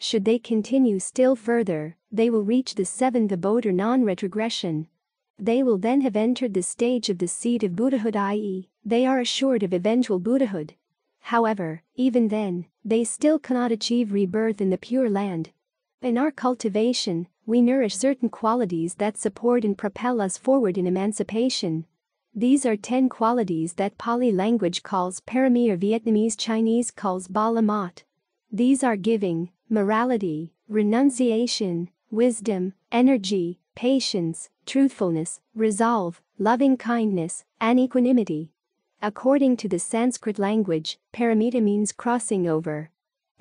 S1: Should they continue still further, they will reach the 7th abode or non-retrogression. They will then have entered the stage of the seat of Buddhahood, i.e., They are assured of eventual Buddhahood. However, even then, they still cannot achieve rebirth in the Pure Land. In our cultivation, we nourish certain qualities that support and propel us forward in emancipation. These are 10 qualities that Pali language calls parami or Vietnamese Chinese calls ba la mat. These are giving, morality, renunciation, wisdom, energy, patience, truthfulness, resolve, loving kindness, and equanimity. According to the Sanskrit language, paramita means crossing over.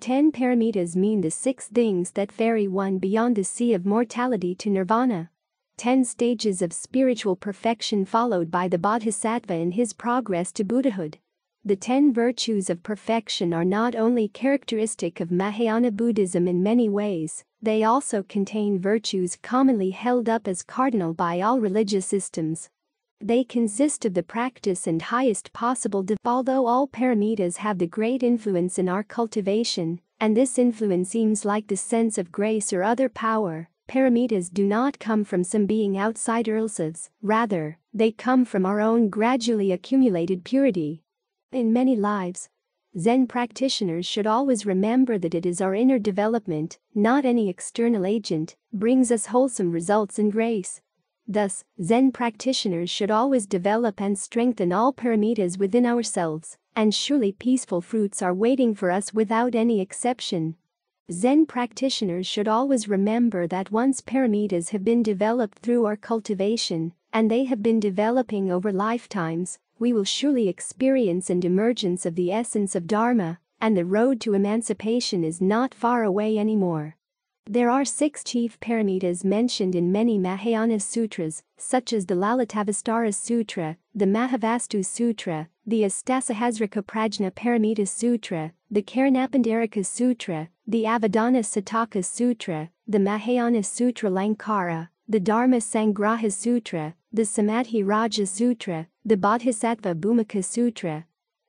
S1: 10 paramitas mean the 6 things that ferry one beyond the sea of mortality to nirvana. 10 stages of spiritual perfection followed by the bodhisattva in his progress to Buddhahood. The 10 virtues of perfection are not only characteristic of Mahayana Buddhism in many ways, they also contain virtues commonly held up as cardinal by all religious systems. They consist of the practice and highest possible although all paramitas have the great influence in our cultivation, and this influence seems like the sense of grace or other power, paramitas do not come from some being outside ourselves, rather, they come from our own gradually accumulated purity. In many lives, Zen practitioners should always remember that it is our inner development, not any external agent, brings us wholesome results in grace. Thus, Zen practitioners should always develop and strengthen all paramitas within ourselves, and surely peaceful fruits are waiting for us without any exception. Zen practitioners should always remember that once paramitas have been developed through our cultivation, and they have been developing over lifetimes, we will surely experience an emergence of the essence of Dharma, and the road to emancipation is not far away anymore. There are 6 chief paramitas mentioned in many Mahayana sutras, such as the Lalitavastara Sutra, the Mahavastu Sutra, the Astasahasrika Prajna Paramita Sutra, the Karanapandarika Sutra, the Avadana Sataka Sutra, the Mahayana Sutra Lankara, the Dharma Sangraha Sutra, the Samadhi Raja Sutra, the Bodhisattva Bhumika Sutra.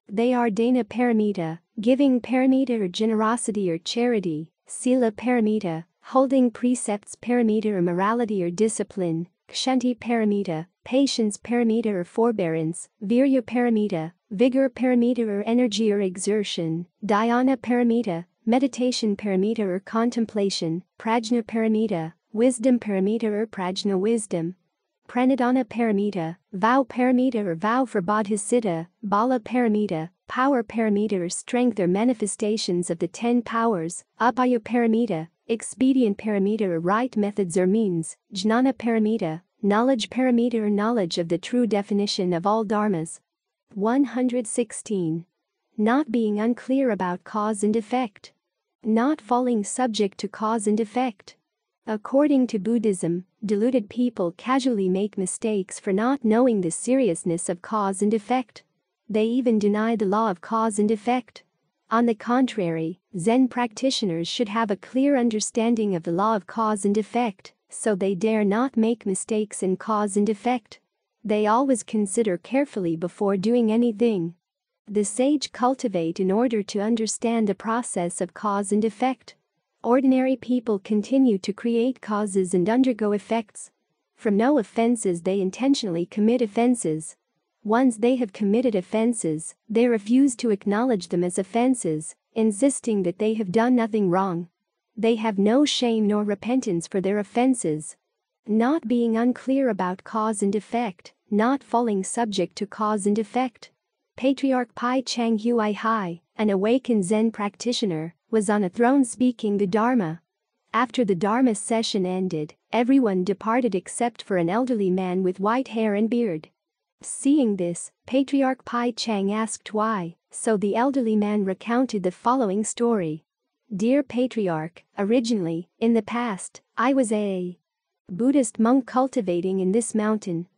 S1: They are Dana Paramita, giving paramita or generosity or charity, Sila Paramita, holding precepts paramita or morality or discipline, Kshanti Paramita, patience paramita or forbearance, Virya Paramita, vigor paramita or energy or exertion, Dhyana Paramita, meditation paramita or contemplation, Prajna Paramita, wisdom paramita or prajna wisdom, Pranadana Paramita, vow paramita or vow for bodhicitta, Bala Paramita, power paramita or strength or manifestations of the 10 powers, Upaya Paramita, expedient paramita or right methods or means, Jnana Paramita, knowledge paramita or knowledge of the true definition of all dharmas. 116. Not being unclear about cause and effect. Not falling subject to cause and effect. According to Buddhism, deluded people casually make mistakes for not knowing the seriousness of cause and effect. They even deny the law of cause and effect. On the contrary, Zen practitioners should have a clear understanding of the law of cause and effect, so they dare not make mistakes in cause and effect. They always consider carefully before doing anything. The sage cultivate in order to understand the process of cause and effect. Ordinary people continue to create causes and undergo effects. From no offenses they intentionally commit offenses. Once they have committed offenses, they refuse to acknowledge them as offenses, insisting that they have done nothing wrong. They have no shame nor repentance for their offenses. Not being unclear about cause and effect, not falling subject to cause and effect. Patriarch Pai Chang Hui Hai, an awakened Zen practitioner, was on a throne speaking the Dharma. After the Dharma session ended, everyone departed except for an elderly man with white hair and beard. Seeing this, Patriarch Pai Chang asked why, so the elderly man recounted the following story. Dear Patriarch, originally, in the past, I was a Buddhist monk cultivating in this mountain.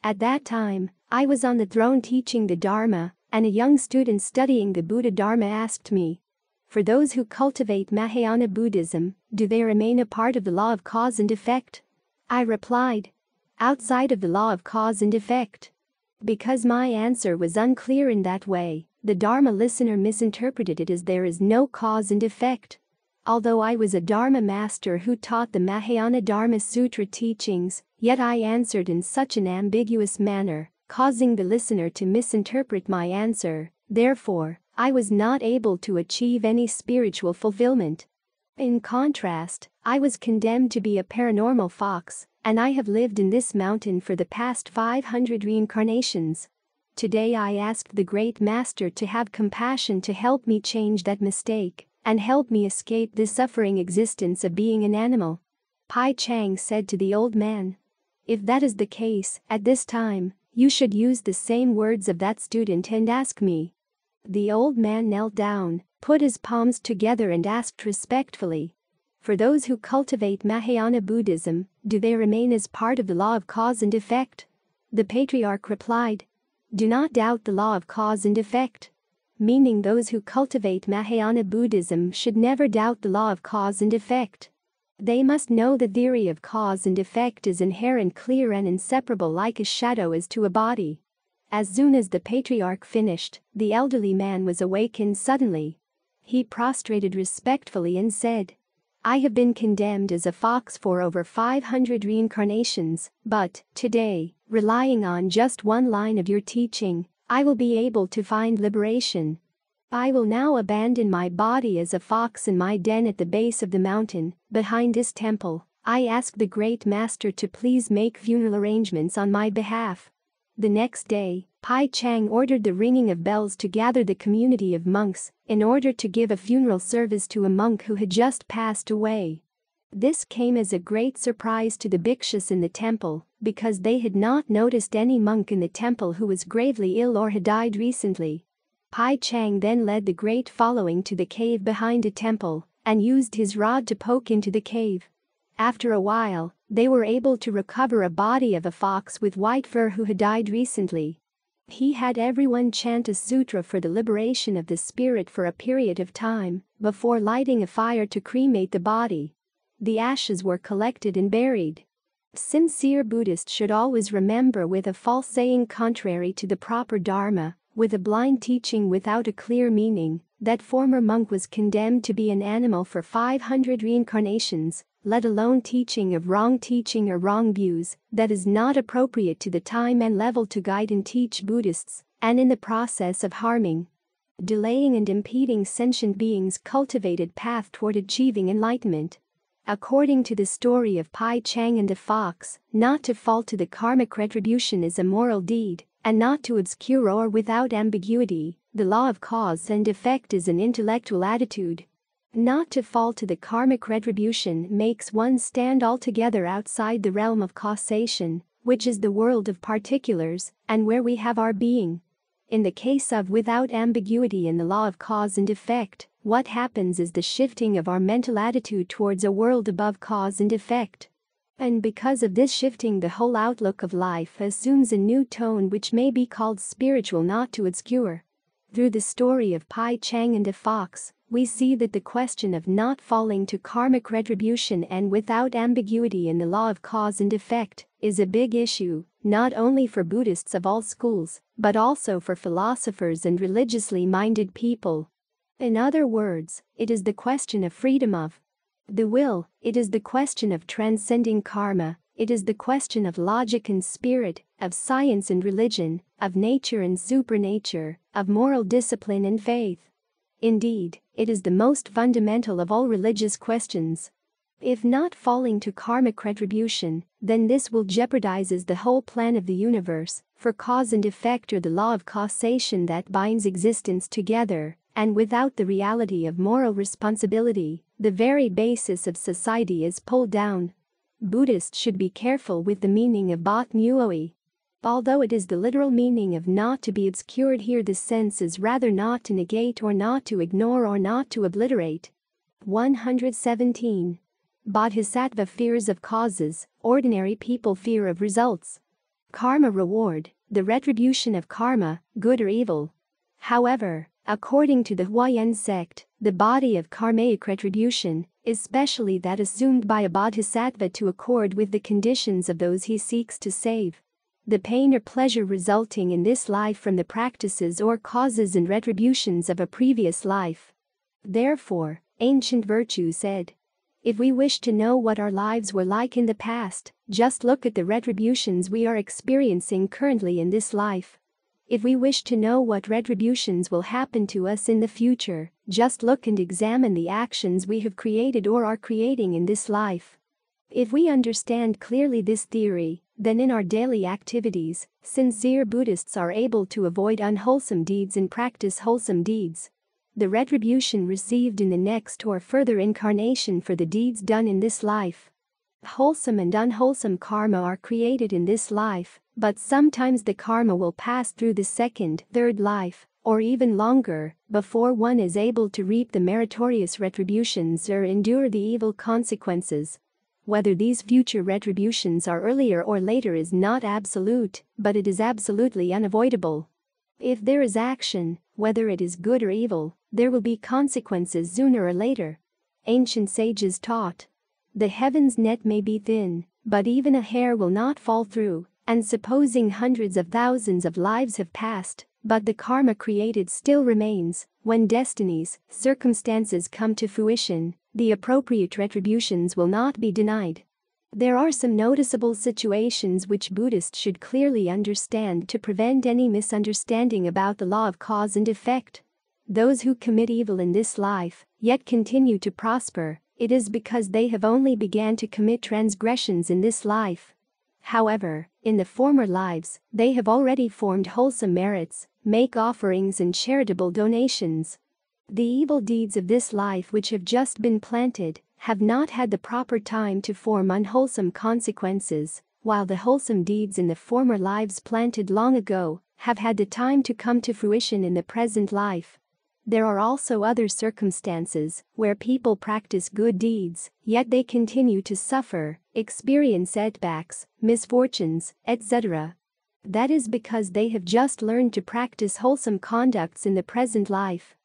S1: At that time, I was on the throne teaching the Dharma, and a young student studying the Buddha Dharma asked me, for those who cultivate Mahayana Buddhism, do they remain a part of the law of cause and effect? I replied, outside of the law of cause and effect. Because my answer was unclear in that way, the Dharma listener misinterpreted it as there is no cause and effect. Although I was a Dharma master who taught the Mahayana Dharma Sutra teachings, yet I answered in such an ambiguous manner, causing the listener to misinterpret my answer. Therefore, I was not able to achieve any spiritual fulfillment. In contrast, I was condemned to be a paranormal fox, and I have lived in this mountain for the past 500 reincarnations. Today I asked the Great Master to have compassion to help me change that mistake and help me escape this suffering existence of being an animal. Pai Chang said to the old man, "If that is the case, at this time, you should use the same words of that student and ask me." The old man knelt down, put his palms together and asked respectfully, "For those who cultivate Mahayana Buddhism, do they remain as part of the law of cause and effect?" The patriarch replied, "Do not doubt the law of cause and effect." Meaning those who cultivate Mahayana Buddhism should never doubt the law of cause and effect. They must know the theory of cause and effect is inherent, clear and inseparable, like a shadow is to a body. As soon as the patriarch finished, the elderly man was awakened suddenly. He prostrated respectfully and said, "I have been condemned as a fox for over 500 reincarnations, but, today, relying on just one line of your teaching, I will be able to find liberation. I will now abandon my body as a fox in my den at the base of the mountain, behind this temple. I ask the Great Master to please make funeral arrangements on my behalf." The next day, Pai Chang ordered the ringing of bells to gather the community of monks in order to give a funeral service to a monk who had just passed away. This came as a great surprise to the bhikshus in the temple, because they had not noticed any monk in the temple who was gravely ill or had died recently. Pai Chang then led the great following to the cave behind the temple and used his rod to poke into the cave. After a while, they were able to recover a body of a fox with white fur who had died recently. He had everyone chant a sutra for the liberation of the spirit for a period of time before lighting a fire to cremate the body. The ashes were collected and buried. Sincere Buddhists should always remember, with a false saying contrary to the proper Dharma, with a blind teaching without a clear meaning, that former monk was condemned to be an animal for 500 reincarnations, let alone teaching of wrong teaching or wrong views that is not appropriate to the time and level to guide and teach Buddhists, and in the process of harming, delaying and impeding sentient beings' cultivated path toward achieving enlightenment. According to the story of Pai Chang and the fox, not to fall to the karmic retribution is a moral deed, and not to obscure or without ambiguity the law of cause and effect is an intellectual attitude. Not to fall to the karmic retribution makes one stand altogether outside the realm of causation, which is the world of particulars, and where we have our being. In the case of without ambiguity in the law of cause and effect, what happens is the shifting of our mental attitude towards a world above cause and effect. And because of this shifting, the whole outlook of life assumes a new tone which may be called spiritual, not to obscure. Through the story of Pai Chang and the fox, we see that the question of not falling to karmic retribution and without ambiguity in the law of cause and effect is a big issue, not only for Buddhists of all schools, but also for philosophers and religiously minded people. In other words, it is the question of freedom of the will, it is the question of transcending karma, it is the question of logic and spirit, of science and religion, of nature and supernature, of moral discipline and faith. Indeed, it is the most fundamental of all religious questions. If not falling to karmic retribution, then this will jeopardizes the whole plan of the universe, for cause and effect are the law of causation that binds existence together, and without the reality of moral responsibility, the very basis of society is pulled down. Buddhists should be careful with the meaning of bot nuoi. Although it is the literal meaning of not to be obscured, here the sense is rather not to negate or not to ignore or not to obliterate. 117. Bodhisattva fears of causes, ordinary people fear of results. Karma reward, the retribution of karma, good or evil. However, according to the Huayan sect, the body of karmic retribution, especially that assumed by a bodhisattva to accord with the conditions of those he seeks to save. The pain or pleasure resulting in this life from the practices or causes and retributions of a previous life. Therefore, ancient virtue said, If we wish to know what our lives were like in the past, just look at the retributions we are experiencing currently in this life. If we wish to know what retributions will happen to us in the future, just look and examine the actions we have created or are creating in this life. If we understand clearly this theory, then in our daily activities, sincere Buddhists are able to avoid unwholesome deeds and practice wholesome deeds. The retribution received in the next or further incarnation for the deeds done in this life. Wholesome and unwholesome karma are created in this life, but sometimes the karma will pass through the second, third life, or even longer, before one is able to reap the meritorious retributions or endure the evil consequences. Whether these future retributions are earlier or later is not absolute, but it is absolutely unavoidable. If there is action, whether it is good or evil, there will be consequences sooner or later. Ancient sages taught, the heaven's net may be thin, but even a hair will not fall through, and supposing hundreds of thousands of lives have passed, but the karma created still remains, when destinies, circumstances come to fruition, the appropriate retributions will not be denied. There are some noticeable situations which Buddhists should clearly understand to prevent any misunderstanding about the law of cause and effect. Those who commit evil in this life, yet continue to prosper, it is because they have only began to commit transgressions in this life. However, in the former lives, they have already formed wholesome merits, make offerings and charitable donations. The evil deeds of this life which have just been planted have not had the proper time to form unwholesome consequences, while the wholesome deeds in the former lives planted long ago have had the time to come to fruition in the present life. There are also other circumstances where people practice good deeds, yet they continue to suffer, experience setbacks, misfortunes, etc. That is because they have just learned to practice wholesome conducts in the present life.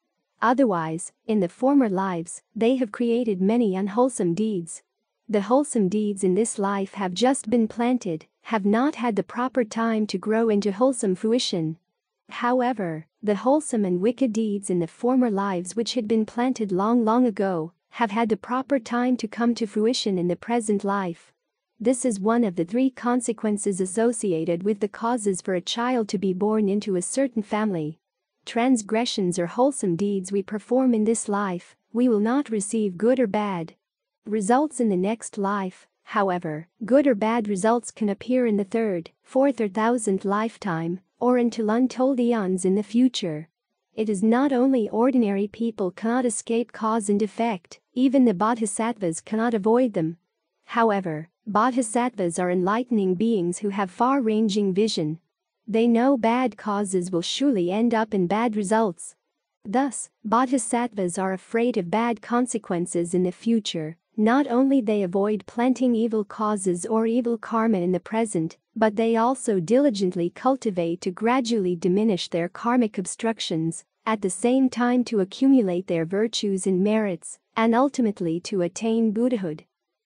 S1: Otherwise, in the former lives, they have created many unwholesome deeds. The wholesome deeds in this life have just been planted, have not had the proper time to grow into wholesome fruition. However, the wholesome and wicked deeds in the former lives which had been planted long ago, have had the proper time to come to fruition in the present life. This is one of the three consequences associated with the causes for a child to be born into a certain family. Transgressions or wholesome deeds we perform in this life, we will not receive good or bad results in the next life. However, good or bad results can appear in the third, fourth or thousandth lifetime, or until untold eons in the future. It is not only ordinary people cannot escape cause and effect, even the bodhisattvas cannot avoid them. However, bodhisattvas are enlightening beings who have far-ranging vision. They know bad causes will surely end up in bad results. Thus, bodhisattvas are afraid of bad consequences in the future. Not only they avoid planting evil causes or evil karma in the present, but they also diligently cultivate to gradually diminish their karmic obstructions, at the same time to accumulate their virtues and merits, and ultimately to attain Buddhahood.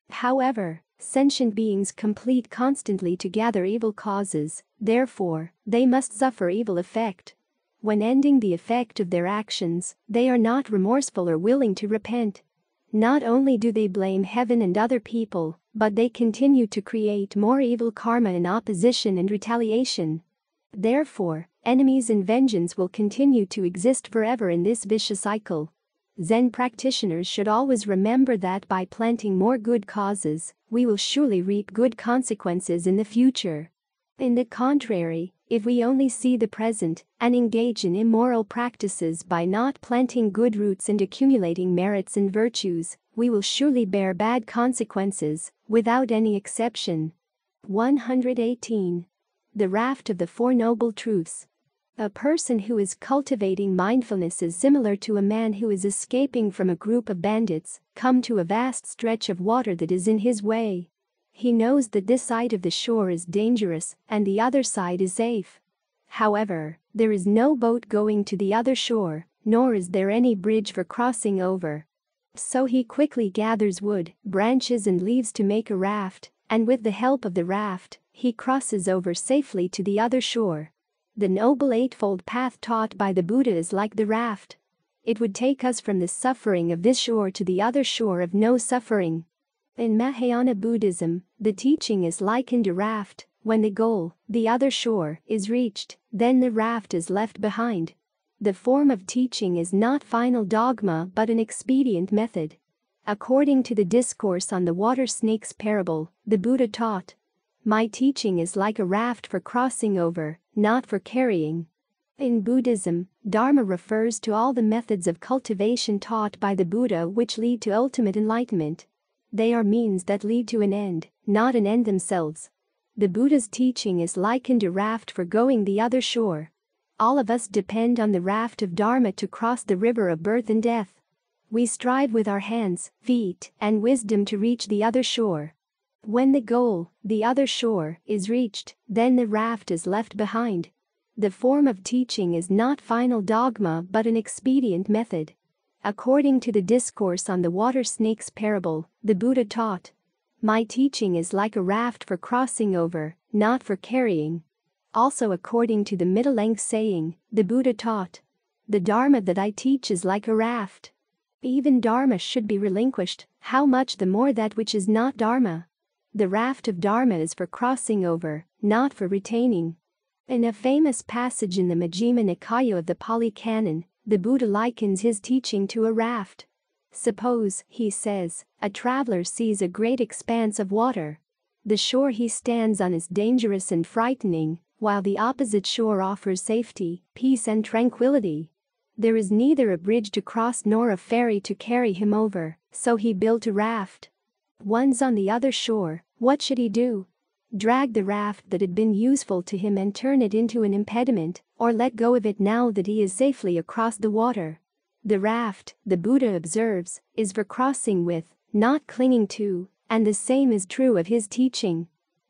S1: However, sentient beings complete constantly to gather evil causes, therefore, they must suffer evil effect. When ending the effect of their actions, they are not remorseful or willing to repent. Not only do they blame heaven and other people, but they continue to create more evil karma in opposition and retaliation. Therefore, enemies and vengeance will continue to exist forever in this vicious cycle. Zen practitioners should always remember that by planting more good causes, we will surely reap good consequences in the future. In the contrary, if we only see the present and engage in immoral practices by not planting good roots and accumulating merits and virtues, we will surely bear bad consequences, without any exception. 118. The Raft of the Four Noble Truths. A person who is cultivating mindfulness is similar to a man who is escaping from a group of bandits, come to a vast stretch of water that is in his way. He knows that this side of the shore is dangerous and the other side is safe. However, there is no boat going to the other shore, nor is there any bridge for crossing over. So he quickly gathers wood, branches and leaves to make a raft, and with the help of the raft, he crosses over safely to the other shore. The Noble Eightfold Path taught by the Buddha is like the raft. It would take us from the suffering of this shore to the other shore of no suffering. In Mahayana Buddhism, the teaching is likened to raft. When the goal, the other shore, is reached, then the raft is left behind. The form of teaching is not final dogma but an expedient method. According to the discourse on the water snake's parable, the Buddha taught, "My teaching is like a raft for crossing over, not for carrying." In Buddhism, Dharma refers to all the methods of cultivation taught by the Buddha which lead to ultimate enlightenment. They are means that lead to an end, not an end themselves. The Buddha's teaching is likened to a raft for going the other shore. All of us depend on the raft of Dharma to cross the river of birth and death. We strive with our hands, feet, and wisdom to reach the other shore. When the goal, the other shore, is reached, then the raft is left behind. The form of teaching is not final dogma but an expedient method. According to the discourse on the water snake's parable, the Buddha taught, "My teaching is like a raft for crossing over, not for carrying." Also according to the middle-length saying, the Buddha taught, "The Dharma that I teach is like a raft." Even Dharma should be relinquished, how much the more that which is not Dharma. The raft of Dharma is for crossing over, not for retaining. In a famous passage in the Majjhima Nikaya of the Pali Canon, the Buddha likens his teaching to a raft. Suppose, he says, a traveler sees a great expanse of water. The shore he stands on is dangerous and frightening, while the opposite shore offers safety, peace and tranquility. There is neither a bridge to cross nor a ferry to carry him over, so he built a raft. Once on the other shore, what should he do? Drag the raft that had been useful to him and turn it into an impediment, or let go of it now that he is safely across the water? The raft, the Buddha observes, is for crossing with, not clinging to, and the same is true of his teaching.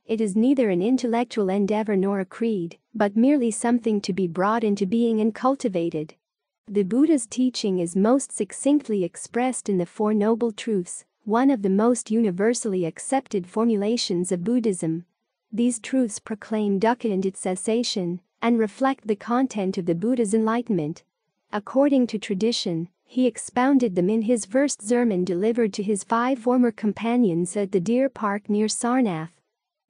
S1: It is neither an intellectual endeavor nor a creed, but merely something to be brought into being and cultivated. The Buddha's teaching is most succinctly expressed in the Four Noble Truths, one of the most universally accepted formulations of Buddhism. These truths proclaim dukkha and its cessation, and reflect the content of the Buddha's enlightenment. According to tradition, he expounded them in his first sermon delivered to his 5 former companions at the deer park near Sarnath.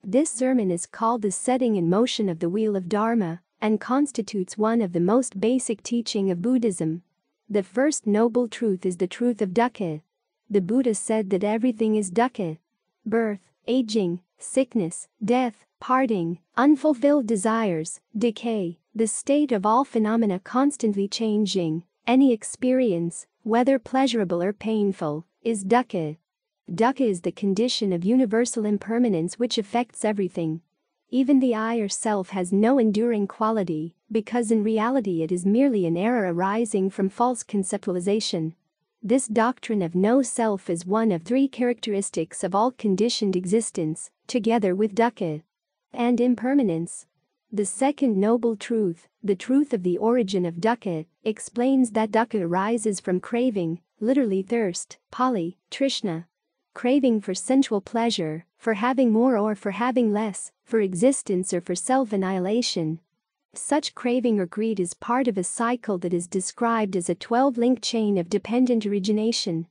S1: This sermon is called the setting in motion of the wheel of Dharma, and constitutes one of the most basic teaching of Buddhism. The first noble truth is the truth of dukkha. The Buddha said that everything is dukkha. Birth, aging, sickness, death, parting, unfulfilled desires, decay, the state of all phenomena constantly changing, any experience, whether pleasurable or painful, is dukkha. Dukkha is the condition of universal impermanence which affects everything. Even the I or self has no enduring quality, because in reality it is merely an error arising from false conceptualization. This doctrine of no self is one of 3 characteristics of all conditioned existence, together with dukkha and impermanence. The second noble truth, the truth of the origin of dukkha, explains that dukkha arises from craving, literally thirst, Pali, Trishna. Craving for sensual pleasure, for having more or for having less, for existence or for self-annihilation. Such craving or greed is part of a cycle that is described as a 12-link chain of dependent origination.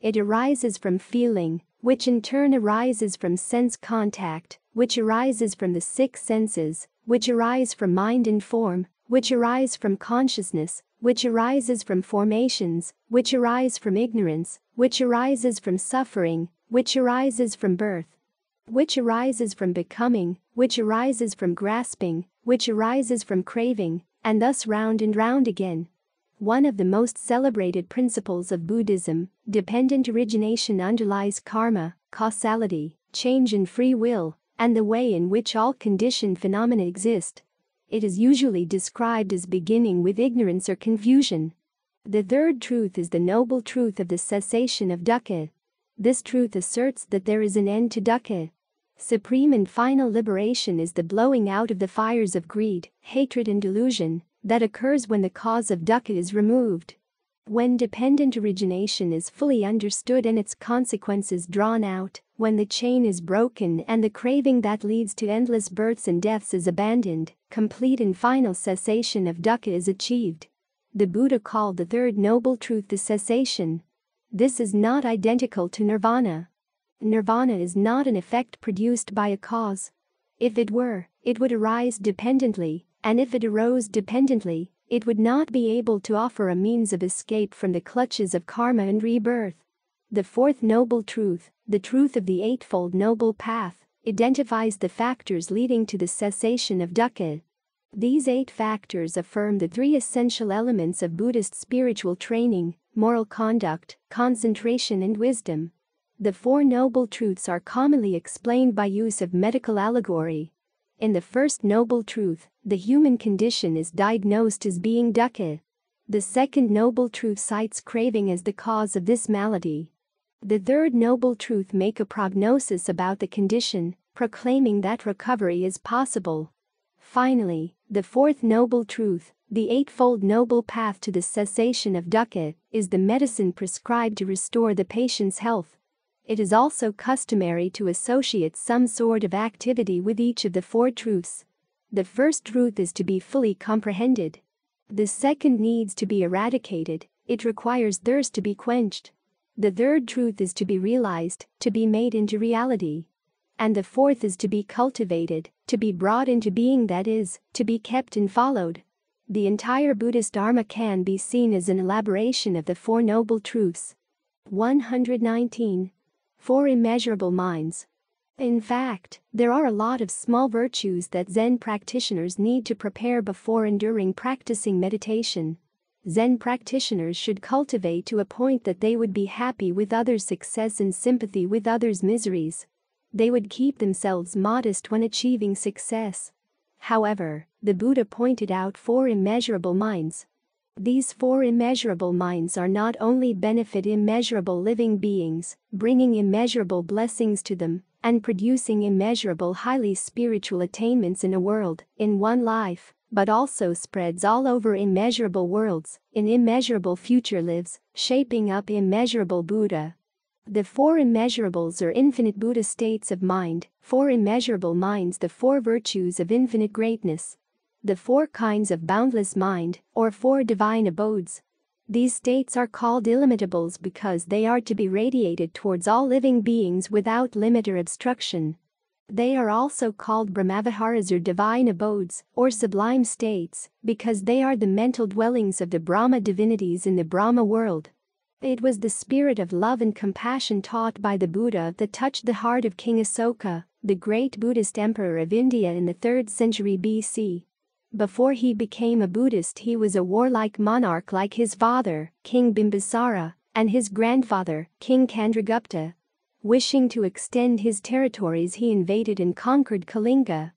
S1: It arises from feeling, which in turn arises from sense contact, which arises from the 6 senses, which arise from mind and form, which arise from consciousness, which arises from formations, which arise from ignorance, which arises from suffering, which arises from birth, which arises from becoming, which arises from grasping, which arises from craving, and thus round and round again. One of the most celebrated principles of Buddhism, dependent origination, underlies karma, causality, change and free will, and the way in which all conditioned phenomena exist. It is usually described as beginning with ignorance or confusion. The third truth is the noble truth of the cessation of dukkha. This truth asserts that there is an end to dukkha. Supreme and final liberation is the blowing out of the fires of greed, hatred and delusion that occurs when the cause of dukkha is removed. When dependent origination is fully understood and its consequences drawn out, when the chain is broken and the craving that leads to endless births and deaths is abandoned, complete and final cessation of dukkha is achieved. The Buddha called the third noble truth the cessation. This is not identical to nirvana. Nirvana is not an effect produced by a cause. If it were, it would arise dependently, and if it arose dependently, it would not be able to offer a means of escape from the clutches of karma and rebirth. The fourth noble truth, the truth of the Eightfold Noble Path, identifies the factors leading to the cessation of dukkha. These 8 factors affirm the 3 essential elements of Buddhist spiritual training: moral conduct, concentration, and wisdom. The 4 noble truths are commonly explained by use of medical allegory. In the first noble truth, the human condition is diagnosed as being dukkha. The second noble truth cites craving as the cause of this malady. The third noble truth makes a prognosis about the condition, proclaiming that recovery is possible. Finally, the fourth noble truth, the Eightfold Noble Path to the cessation of dukkha, is the medicine prescribed to restore the patient's health. It is also customary to associate some sort of activity with each of the 4 truths. The first truth is to be fully comprehended. The second needs to be eradicated, it requires thirst to be quenched. The third truth is to be realized, to be made into reality. And the fourth is to be cultivated, to be brought into being, that is, to be kept and followed. The entire Buddhist Dharma can be seen as an elaboration of the 4 noble truths. 119. 4 immeasurable minds. In fact, there are a lot of small virtues that Zen practitioners need to prepare before and during practicing meditation. Zen practitioners should cultivate to a point that they would be happy with others' success and sympathy with others' miseries. They would keep themselves modest when achieving success. However, the Buddha pointed out 4 immeasurable minds. These 4 immeasurable minds are not only benefit immeasurable living beings, bringing immeasurable blessings to them, and producing immeasurable highly spiritual attainments in a world, in one life, but also spreads all over immeasurable worlds, in immeasurable future lives, shaping up immeasurable Buddha. The 4 immeasurables are infinite Buddha states of mind, 4 immeasurable minds, the 4 virtues of infinite greatness. The 4 kinds of boundless mind, or 4 divine abodes. These states are called illimitables because they are to be radiated towards all living beings without limit or obstruction. They are also called Brahmaviharas, or divine abodes, or sublime states, because they are the mental dwellings of the Brahma divinities in the Brahma world. It was the spirit of love and compassion taught by the Buddha that touched the heart of King Asoka, the great Buddhist emperor of India in the 3rd century BC. Before he became a Buddhist, he was a warlike monarch like his father, King Bimbisara, and his grandfather, King Chandragupta. Wishing to extend his territories, he invaded and conquered Kalinga.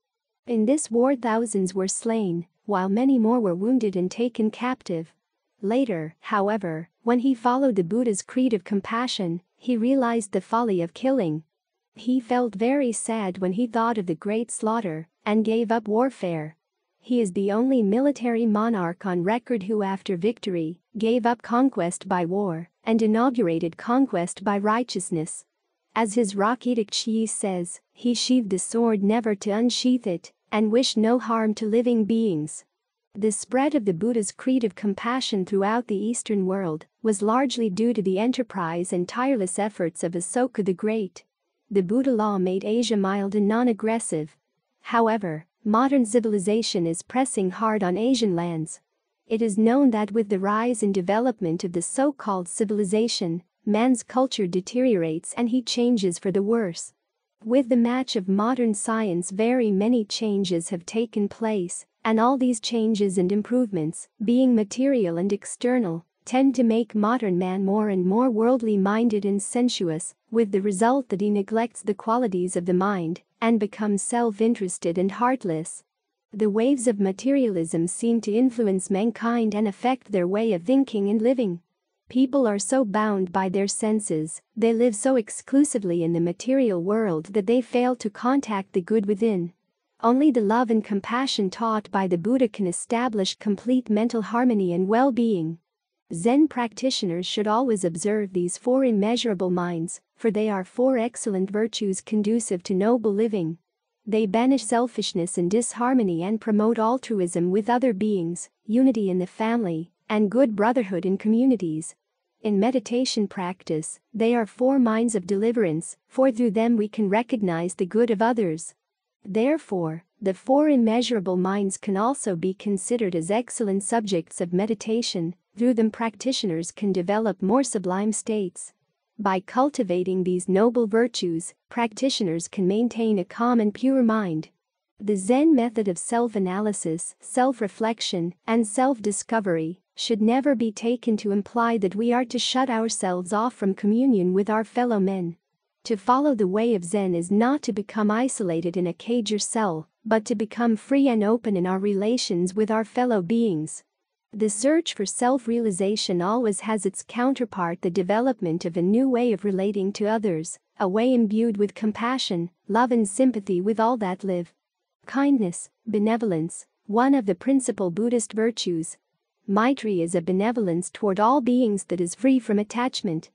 S1: In this war, thousands were slain, while many more were wounded and taken captive. Later, however, when he followed the Buddha's creed of compassion, he realized the folly of killing. He felt very sad when he thought of the great slaughter, and gave up warfare. He is the only military monarch on record who, after victory, gave up conquest by war, and inaugurated conquest by righteousness. As his rock edict Shi says, he sheathed the sword never to unsheath it, and wished no harm to living beings. The spread of the Buddha's creed of compassion throughout the Eastern world was largely due to the enterprise and tireless efforts of Asoka the Great. The Buddha law made Asia mild and non-aggressive. However, modern civilization is pressing hard on Asian lands. It is known that with the rise and development of the so-called civilization, man's culture deteriorates and he changes for the worse. With the match of modern science, very many changes have taken place, and all these changes and improvements, being material and external, tend to make modern man more and more worldly minded and sensuous, with the result that he neglects the qualities of the mind and becomes self-interested and heartless. The waves of materialism seem to influence mankind and affect their way of thinking and living. People are so bound by their senses, they live so exclusively in the material world that they fail to contact the good within. Only the love and compassion taught by the Buddha can establish complete mental harmony and well-being. Zen practitioners should always observe these 4 immeasurable minds, for they are 4 excellent virtues conducive to noble living. They banish selfishness and disharmony and promote altruism with other beings, unity in the family, and good brotherhood in communities. In meditation practice, they are 4 minds of deliverance, for through them we can recognize the good of others. Therefore, the 4 immeasurable minds can also be considered as excellent subjects of meditation. Through them practitioners can develop more sublime states. By cultivating these noble virtues, practitioners can maintain a calm and pure mind. The Zen method of self-analysis, self-reflection, and self-discovery should never be taken to imply that we are to shut ourselves off from communion with our fellow men. To follow the way of Zen is not to become isolated in a cage or cell, but to become free and open in our relations with our fellow beings. The search for self-realization always has its counterpart, the development of a new way of relating to others, a way imbued with compassion, love and sympathy with all that live. Kindness, benevolence, one of the principal Buddhist virtues. Maitri is a benevolence toward all beings that is free from attachment.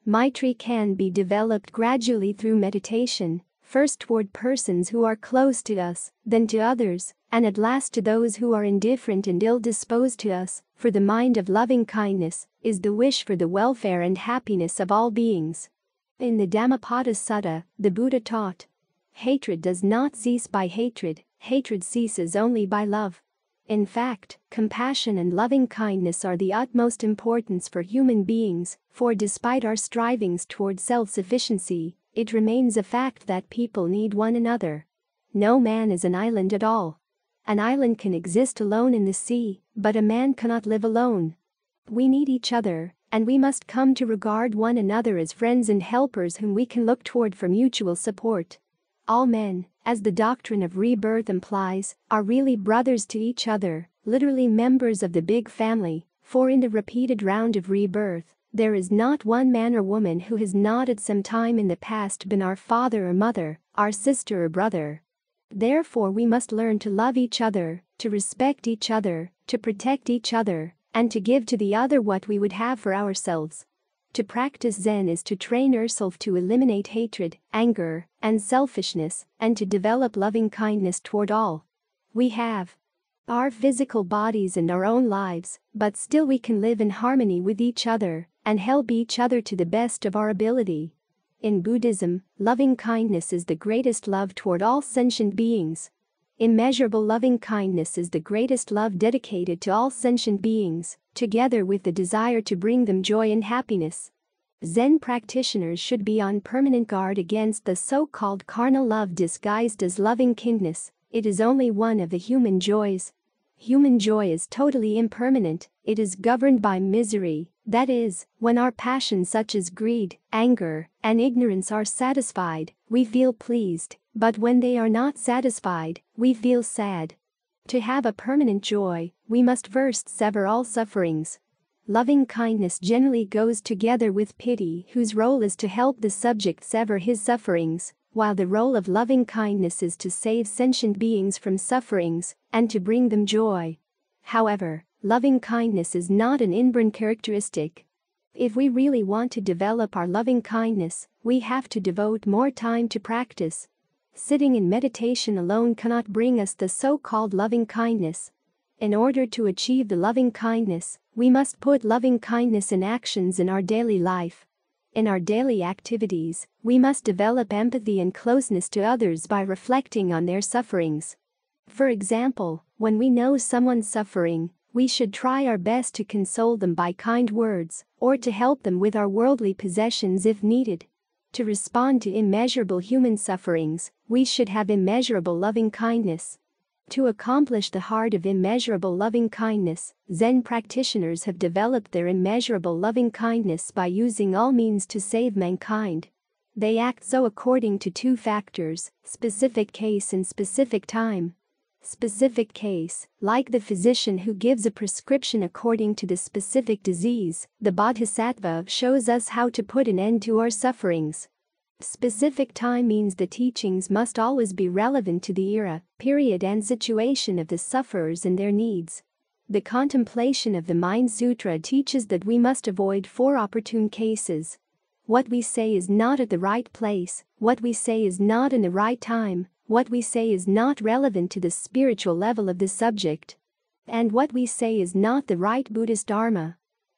S1: Maitri can be developed gradually through meditation, first toward persons who are close to us, then to others, and at last to those who are indifferent and ill-disposed to us, for the mind of loving kindness is the wish for the welfare and happiness of all beings. In the Dhammapada Sutta, the Buddha taught, hatred does not cease by hatred, hatred ceases only by love. In fact, compassion and loving kindness are the utmost importance for human beings, for despite our strivings toward self-sufficiency, it remains a fact that people need one another. No man is an island at all. An island can exist alone in the sea, but a man cannot live alone. We need each other, and we must come to regard one another as friends and helpers whom we can look toward for mutual support. All men, as the doctrine of rebirth implies, are really brothers to each other, literally members of the big family, for in the repeated round of rebirth, there is not one man or woman who has not at some time in the past been our father or mother, our sister or brother. Therefore we must learn to love each other, to respect each other, to protect each other, and to give to the other what we would have for ourselves. To practice Zen is to train ourselves to eliminate hatred, anger, and selfishness, and to develop loving kindness toward all. We have our physical bodies and our own lives, but still we can live in harmony with each other and help each other to the best of our ability. In Buddhism, loving kindness is the greatest love toward all sentient beings. Immeasurable loving kindness is the greatest love dedicated to all sentient beings, together with the desire to bring them joy and happiness. Zen practitioners should be on permanent guard against the so-called carnal love disguised as loving kindness. It is only one of the human joys. Human joy is totally impermanent. It is governed by misery, that is, when our passions such as greed, anger, and ignorance are satisfied, we feel pleased, but when they are not satisfied, we feel sad. To have a permanent joy, we must first sever all sufferings. Loving kindness generally goes together with pity, whose role is to help the subject sever his sufferings, while the role of loving kindness is to save sentient beings from sufferings and to bring them joy. However, loving kindness is not an inborn characteristic. If we really want to develop our loving kindness, we have to devote more time to practice. Sitting in meditation alone cannot bring us the so-called loving kindness. In order to achieve the loving kindness, we must put loving kindness in actions in our daily life. In our daily activities, we must develop empathy and closeness to others by reflecting on their sufferings. For example, when we know someone's suffering, we should try our best to console them by kind words, or to help them with our worldly possessions if needed. To respond to immeasurable human sufferings, we should have immeasurable loving kindness. To accomplish the heart of immeasurable loving kindness, Zen practitioners have developed their immeasurable loving kindness by using all means to save mankind. They act so according to 2 factors, specific case and specific time. Specific case, like the physician who gives a prescription according to the specific disease, the Bodhisattva shows us how to put an end to our sufferings. Specific time means the teachings must always be relevant to the era, period and situation of the sufferers and their needs. The contemplation of the Mind Sutra teaches that we must avoid 4 opportune cases. What we say is not at the right place, what we say is not in the right time, what we say is not relevant to the spiritual level of the subject. And what we say is not the right Buddhist Dharma.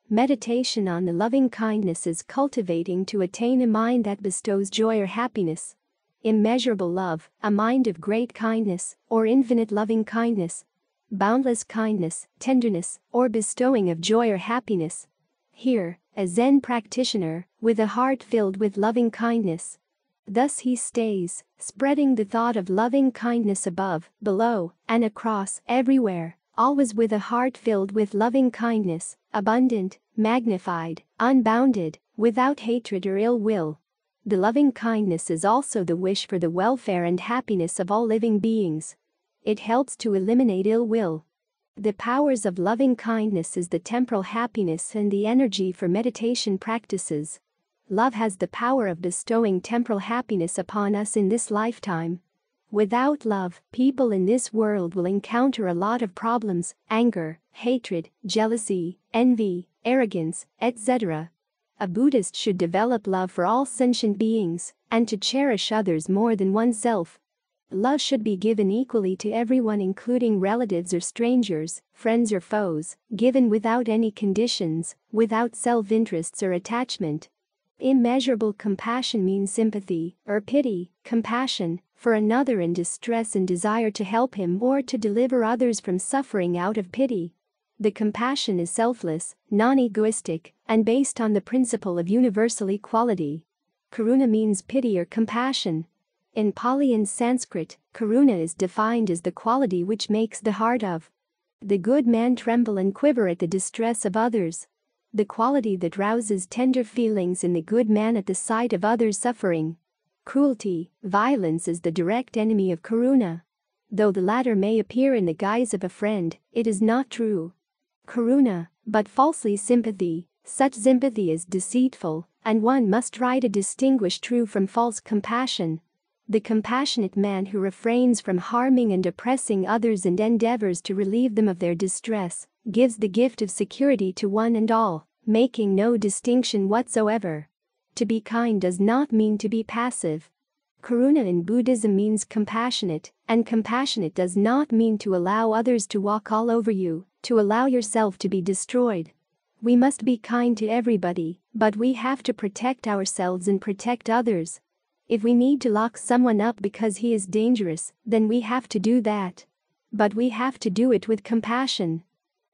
S1: Meditation on the loving kindness is cultivating to attain a mind that bestows joy or happiness. Immeasurable love, a mind of great kindness, or infinite loving kindness. Boundless kindness, tenderness, or bestowing of joy or happiness. Here, a Zen practitioner, with a heart filled with loving kindness. Thus he stays, spreading the thought of loving kindness above, below, and across, everywhere, always with a heart filled with loving kindness, abundant, magnified, unbounded, without hatred or ill will. The loving kindness is also the wish for the welfare and happiness of all living beings. It helps to eliminate ill will. The powers of loving kindness is the temporal happiness and the energy for meditation practices. Love has the power of bestowing temporal happiness upon us in this lifetime. Without love, people in this world will encounter a lot of problems: anger, hatred, jealousy, envy, arrogance, etc. A Buddhist should develop love for all sentient beings, and to cherish others more than oneself. Love should be given equally to everyone, including relatives or strangers, friends or foes, given without any conditions, without self-interests or attachment. Immeasurable compassion means sympathy, or pity, compassion, for another in distress and desire to help him or to deliver others from suffering out of pity. The compassion is selfless, non-egoistic, and based on the principle of universal equality. Karuna means pity or compassion. In Pali and Sanskrit, karuna is defined as the quality which makes the heart of the good man tremble and quiver at the distress of others. The quality that rouses tender feelings in the good man at the sight of others suffering. Cruelty, violence is the direct enemy of karuna. Though the latter may appear in the guise of a friend, it is not true karuna, but falsely sympathy. Such sympathy is deceitful, and one must try to distinguish true from false compassion. The compassionate man who refrains from harming and oppressing others and endeavors to relieve them of their distress, gives the gift of security to one and all, making no distinction whatsoever. To be kind does not mean to be passive. Karuna in Buddhism means compassionate, and compassionate does not mean to allow others to walk all over you, to allow yourself to be destroyed. We must be kind to everybody, but we have to protect ourselves and protect others. If we need to lock someone up because he is dangerous, then we have to do that. But we have to do it with compassion.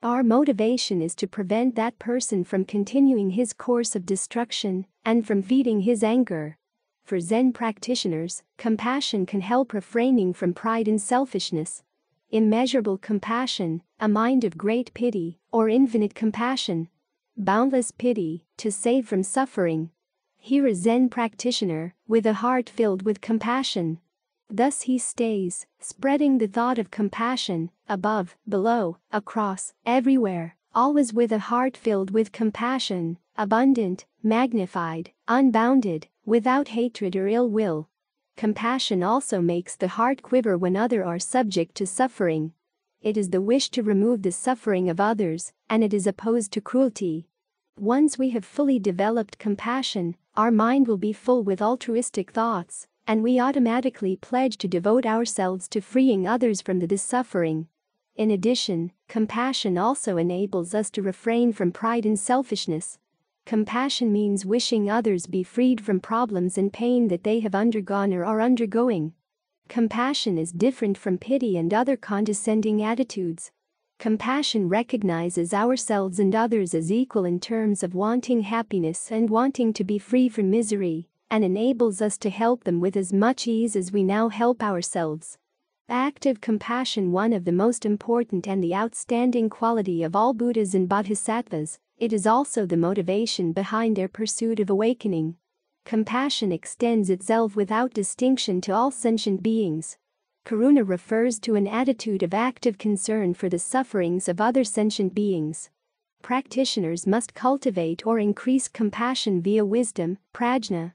S1: Our motivation is to prevent that person from continuing his course of destruction and from feeding his anger. For Zen practitioners, compassion can help refraining from pride and selfishness. Immeasurable compassion, a mind of great pity, or infinite compassion. Boundless pity, to save from suffering. Here a Zen practitioner, with a heart filled with compassion. Thus he stays, spreading the thought of compassion, above, below, across, everywhere, always with a heart filled with compassion, abundant, magnified, unbounded, without hatred or ill will. Compassion also makes the heart quiver when others are subject to suffering. It is the wish to remove the suffering of others, and it is opposed to cruelty. Once we have fully developed compassion, our mind will be full with altruistic thoughts, and we automatically pledge to devote ourselves to freeing others from this suffering. In addition, compassion also enables us to refrain from pride and selfishness. Compassion means wishing others be freed from problems and pain that they have undergone or are undergoing. Compassion is different from pity and other condescending attitudes. Compassion recognizes ourselves and others as equal in terms of wanting happiness and wanting to be free from misery, and enables us to help them with as much ease as we now help ourselves. Active compassion, one of the most important and the outstanding quality of all Buddhas and Bodhisattvas, it is also the motivation behind their pursuit of awakening. Compassion extends itself without distinction to all sentient beings. Karuna refers to an attitude of active concern for the sufferings of other sentient beings. Practitioners must cultivate or increase compassion via wisdom, prajna.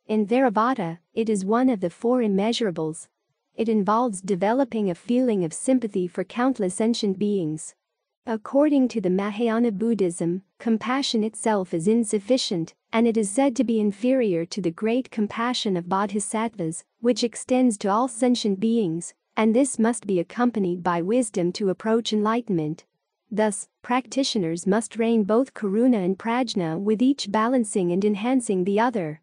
S1: In Theravada, it is one of the four immeasurables. It involves developing a feeling of sympathy for countless sentient beings. According to the Mahayana Buddhism, compassion itself is insufficient, and it is said to be inferior to the great compassion of bodhisattvas, which extends to all sentient beings, and this must be accompanied by wisdom to approach enlightenment. Thus, practitioners must rein both karuna and prajna, with each balancing and enhancing the other.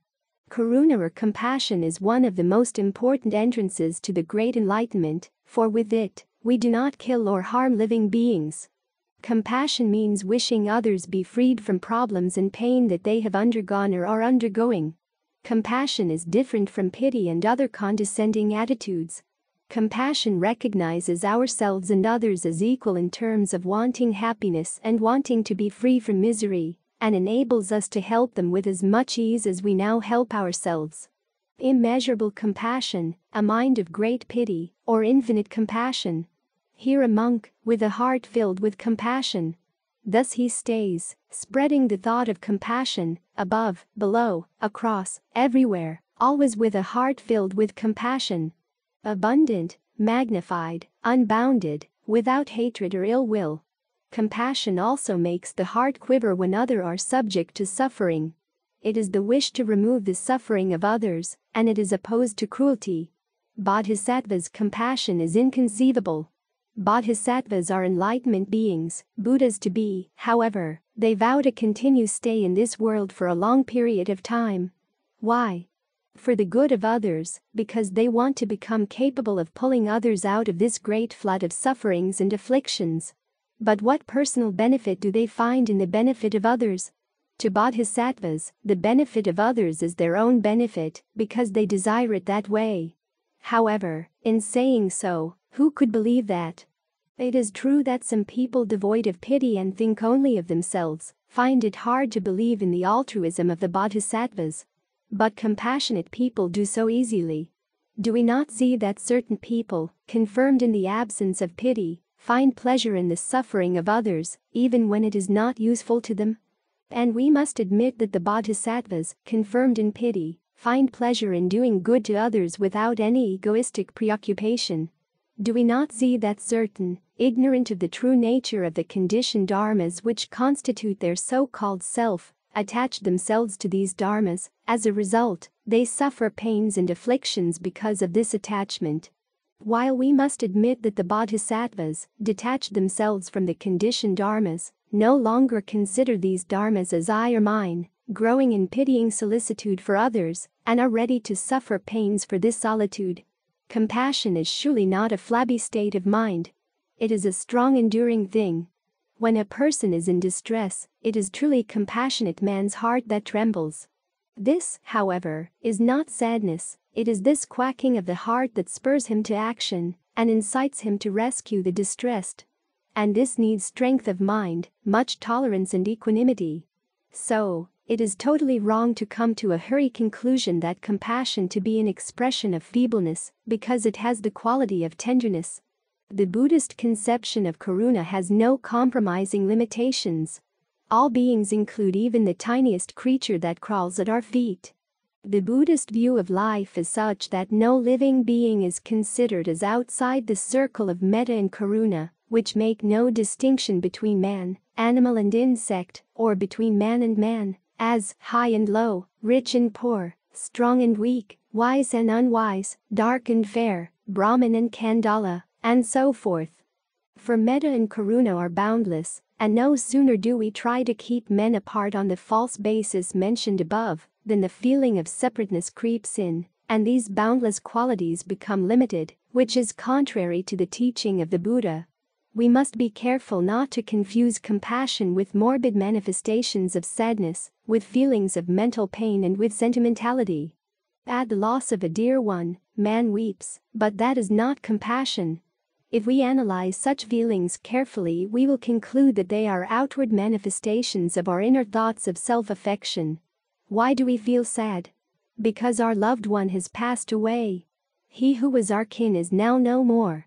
S1: Karuna or compassion is one of the most important entrances to the Great Enlightenment, for with it, we do not kill or harm living beings. Compassion means wishing others be freed from problems and pain that they have undergone or are undergoing. Compassion is different from pity and other condescending attitudes. Compassion recognizes ourselves and others as equal in terms of wanting happiness and wanting to be free from misery, and enables us to help them with as much ease as we now help ourselves. Immeasurable compassion, a mind of great pity, or infinite compassion. Here a monk, with a heart filled with compassion. Thus he stays, spreading the thought of compassion, above, below, across, everywhere, always with a heart filled with compassion. Abundant, magnified, unbounded, without hatred or ill will. Compassion also makes the heart quiver when others are subject to suffering. It is the wish to remove the suffering of others, and it is opposed to cruelty. Bodhisattva's compassion is inconceivable. Bodhisattvas are enlightenment beings, Buddhas to be, however, they vow to continue stay in this world for a long period of time. Why? For the good of others, because they want to become capable of pulling others out of this great flood of sufferings and afflictions. But what personal benefit do they find in the benefit of others? To bodhisattvas, the benefit of others is their own benefit, because they desire it that way. However, in saying so, who could believe that? It is true that some people devoid of pity and think only of themselves find it hard to believe in the altruism of the bodhisattvas. But compassionate people do so easily. Do we not see that certain people, confirmed in the absence of pity, find pleasure in the suffering of others, even when it is not useful to them? And we must admit that the bodhisattvas, confirmed in pity, find pleasure in doing good to others without any egoistic preoccupation. Do we not see that certain, ignorant of the true nature of the conditioned dharmas which constitute their so-called self, attach themselves to these dharmas? As a result, they suffer pains and afflictions because of this attachment. While we must admit that the bodhisattvas, detached themselves from the conditioned dharmas, no longer consider these dharmas as I or mine, growing in pitying solicitude for others, and are ready to suffer pains for this solitude. Compassion is surely not a flabby state of mind. It is a strong, enduring thing. When a person is in distress, it is truly compassionate man's heart that trembles. This, however, is not sadness, it is this quacking of the heart that spurs him to action and incites him to rescue the distressed. And this needs strength of mind, much tolerance and equanimity. So, it is totally wrong to come to a hurried conclusion that compassion to be an expression of feebleness, because it has the quality of tenderness. The Buddhist conception of karuna has no compromising limitations. All beings include even the tiniest creature that crawls at our feet. The Buddhist view of life is such that no living being is considered as outside the circle of metta and karuna, which make no distinction between man, animal and insect, or between man and man, as high and low, rich and poor, strong and weak, wise and unwise, dark and fair, Brahmin and Khandala, and so forth. For metta and karuna are boundless, and no sooner do we try to keep men apart on the false basis mentioned above, than the feeling of separateness creeps in, and these boundless qualities become limited, which is contrary to the teaching of the Buddha. We must be careful not to confuse compassion with morbid manifestations of sadness, with feelings of mental pain and with sentimentality. At the loss of a dear one, man weeps, but that is not compassion. If we analyze such feelings carefully, we will conclude that they are outward manifestations of our inner thoughts of self-affection. Why do we feel sad? Because our loved one has passed away. He who was our kin is now no more.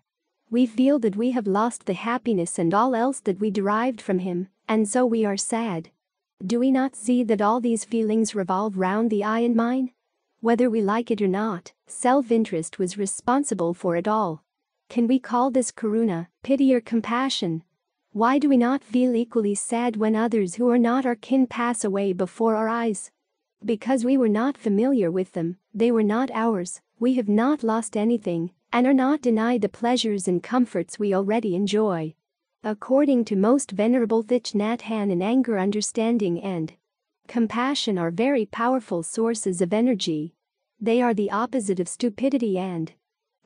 S1: We feel that we have lost the happiness and all else that we derived from him, and so we are sad. Do we not see that all these feelings revolve round the I and mine? Whether we like it or not, self-interest was responsible for it all. Can we call this karuna, pity or compassion? Why do we not feel equally sad when others who are not our kin pass away before our eyes? Because we were not familiar with them, they were not ours, we have not lost anything, and are not denied the pleasures and comforts we already enjoy. According to most Venerable Thich Nhat Hanh, anger, understanding, and compassion are very powerful sources of energy. They are the opposite of stupidity and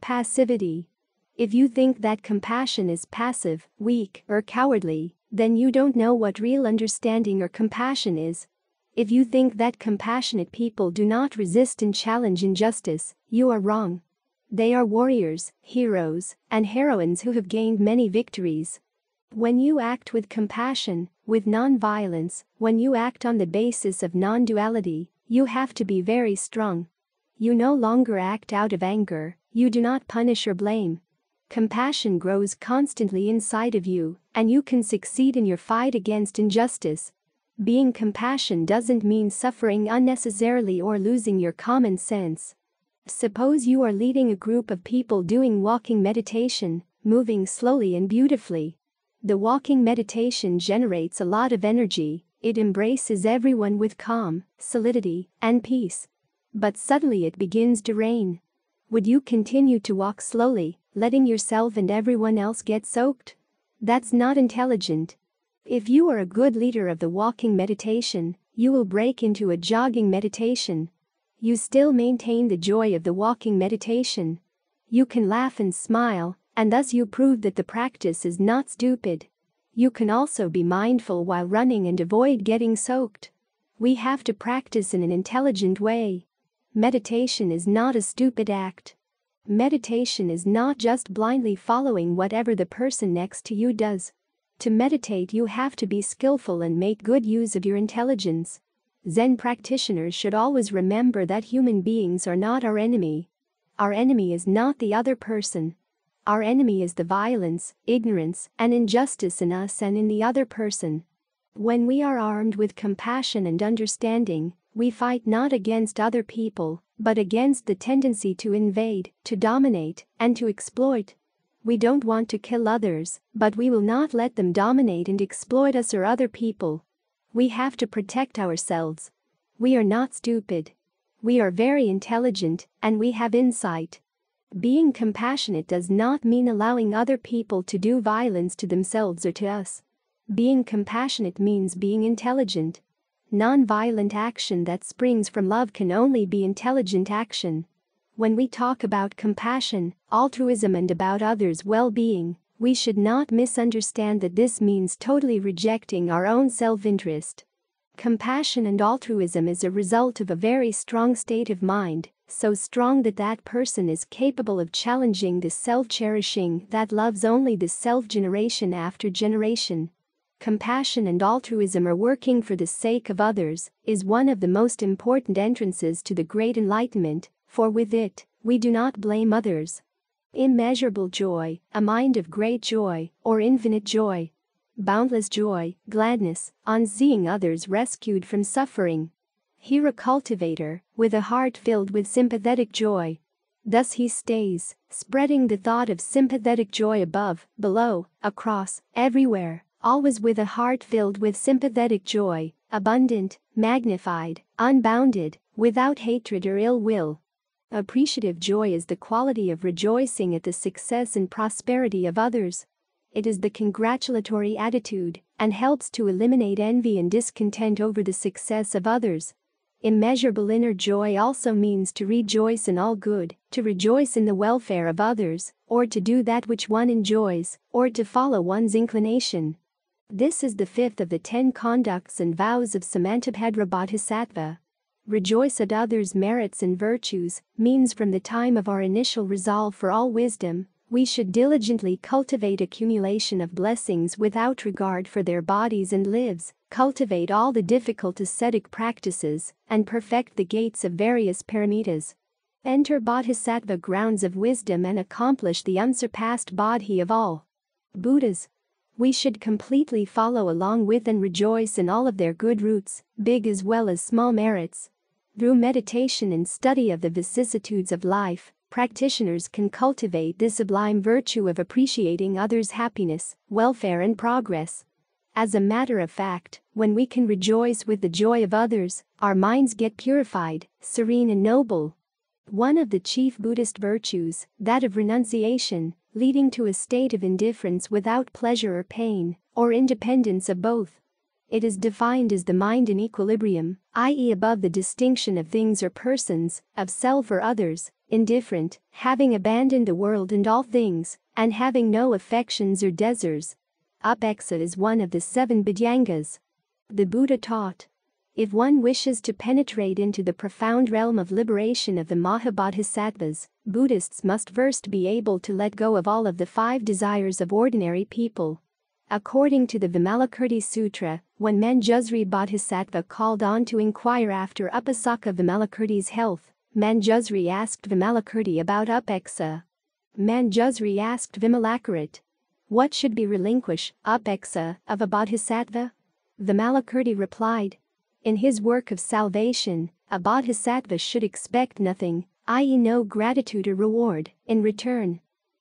S1: passivity. If you think that compassion is passive, weak, or cowardly, then you don't know what real understanding or compassion is. If you think that compassionate people do not resist and challenge injustice, you are wrong. They are warriors, heroes, and heroines who have gained many victories. When you act with compassion, with non-violence, when you act on the basis of non-duality, you have to be very strong. You no longer act out of anger, you do not punish or blame. Compassion grows constantly inside of you, and you can succeed in your fight against injustice. Being compassionate doesn't mean suffering unnecessarily or losing your common sense. Suppose you are leading a group of people doing walking meditation, moving slowly and beautifully. The walking meditation generates a lot of energy, it embraces everyone with calm, solidity, and peace. But suddenly it begins to rain. Would you continue to walk slowly, letting yourself and everyone else get soaked? That's not intelligent. If you are a good leader of the walking meditation, you will break into a jogging meditation. You still maintain the joy of the walking meditation. You can laugh and smile, and thus you prove that the practice is not stupid. You can also be mindful while running and avoid getting soaked. We have to practice in an intelligent way. Meditation is not a stupid act. Meditation is not just blindly following whatever the person next to you does. To meditate, you have to be skillful and make good use of your intelligence. Zen practitioners should always remember that human beings are not our enemy. Our enemy is not the other person. Our enemy is the violence, ignorance, and injustice in us and in the other person. When we are armed with compassion and understanding, we fight not against other people, but against the tendency to invade, to dominate, and to exploit. We don't want to kill others, but we will not let them dominate and exploit us or other people. We have to protect ourselves. We are not stupid. We are very intelligent, and we have insight. Being compassionate does not mean allowing other people to do violence to themselves or to us. Being compassionate means being intelligent. Non-violent action that springs from love can only be intelligent action. When we talk about compassion, altruism, and about others' well-being, we should not misunderstand that this means totally rejecting our own self-interest. Compassion and altruism is a result of a very strong state of mind, so strong that that person is capable of challenging the self-cherishing that loves only the self generation after generation. Compassion and altruism are working for the sake of others, is one of the most important entrances to the great enlightenment, for with it, we do not blame others. Immeasurable joy, a mind of great joy, or infinite joy. Boundless joy, gladness, on seeing others rescued from suffering. Here a cultivator, with a heart filled with sympathetic joy. Thus he stays, spreading the thought of sympathetic joy above, below, across, everywhere, always with a heart filled with sympathetic joy, abundant, magnified, unbounded, without hatred or ill will. Appreciative joy is the quality of rejoicing at the success and prosperity of others. It is the congratulatory attitude, and helps to eliminate envy and discontent over the success of others. Immeasurable inner joy also means to rejoice in all good, to rejoice in the welfare of others, or to do that which one enjoys, or to follow one's inclination. This is the fifth of the 10 conducts and vows of Samantabhadra Bodhisattva. Rejoice at others' merits and virtues means from the time of our initial resolve for all wisdom, we should diligently cultivate accumulation of blessings without regard for their bodies and lives, cultivate all the difficult ascetic practices, and perfect the gates of various paramitas. Enter Bodhisattva grounds of wisdom and accomplish the unsurpassed Bodhi of all Buddhas. We should completely follow along with and rejoice in all of their good roots, big as well as small merits. Through meditation and study of the vicissitudes of life, practitioners can cultivate this sublime virtue of appreciating others' happiness, welfare, and progress. As a matter of fact, when we can rejoice with the joy of others, our minds get purified, serene, and noble. One of the chief Buddhist virtues, that of renunciation, leading to a state of indifference without pleasure or pain, or independence of both. It is defined as the mind in equilibrium, i.e., above the distinction of things or persons, of self or others, indifferent, having abandoned the world and all things, and having no affections or desires. Upekkha is one of the 7 Bhujangas. The Buddha taught, if one wishes to penetrate into the profound realm of liberation of the Mahabodhisattvas, Buddhists must first be able to let go of all of the 5 desires of ordinary people. According to the Vimalakirti Sutra, when Manjusri Bodhisattva called on to inquire after Upasaka Vimalakirti's health, Manjusri asked Vimalakirti about Upekkha. Manjusri asked Vimalakirti, what should be relinquished, Upekkha of a bodhisattva? Vimalakirti replied, in his work of salvation, a bodhisattva should expect nothing, i.e., no gratitude or reward, in return.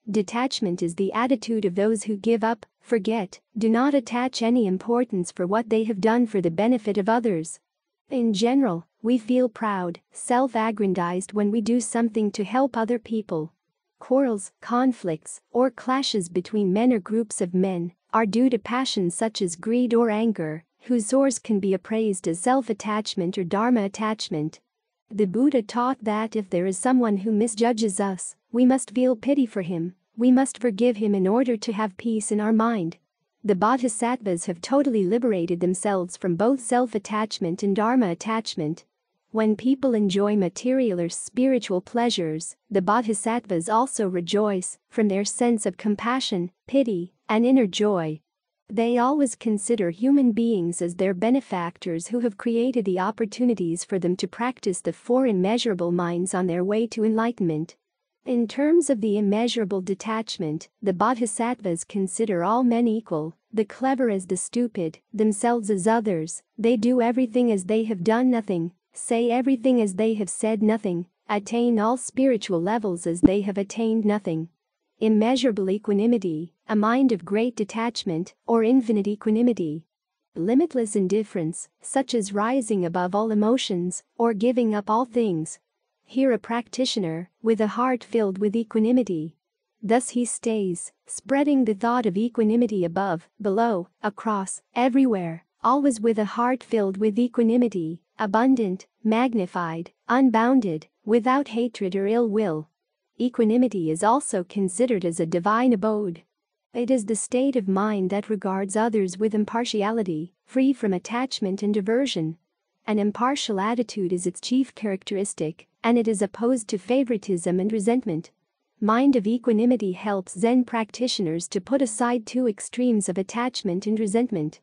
S1: Detachment is the attitude of those who give up, forget, do not attach any importance for what they have done for the benefit of others. In general, we feel proud, self-aggrandized when we do something to help other people. Quarrels, conflicts, or clashes between men or groups of men are due to passions such as greed or anger, whose source can be appraised as self-attachment or Dharma attachment. The Buddha taught that if there is someone who misjudges us, we must feel pity for him, we must forgive him in order to have peace in our mind. The Bodhisattvas have totally liberated themselves from both self-attachment and Dharma attachment. When people enjoy material or spiritual pleasures, the Bodhisattvas also rejoice from their sense of compassion, pity, and inner joy. They always consider human beings as their benefactors who have created the opportunities for them to practice the 4 immeasurable minds on their way to enlightenment. In terms of the immeasurable detachment, the Bodhisattvas consider all men equal, the clever as the stupid, themselves as others, they do everything as they have done nothing, say everything as they have said nothing, attain all spiritual levels as they have attained nothing. Immeasurable equanimity, a mind of great detachment, or infinite equanimity. Limitless indifference, such as rising above all emotions, or giving up all things. Here a practitioner, with a heart filled with equanimity. Thus he stays, spreading the thought of equanimity above, below, across, everywhere, always with a heart filled with equanimity, abundant, magnified, unbounded, without hatred or ill will. Equanimity is also considered as a divine abode. It is the state of mind that regards others with impartiality, free from attachment and aversion. An impartial attitude is its chief characteristic, and it is opposed to favoritism and resentment. Mind of equanimity helps Zen practitioners to put aside 2 extremes of attachment and resentment.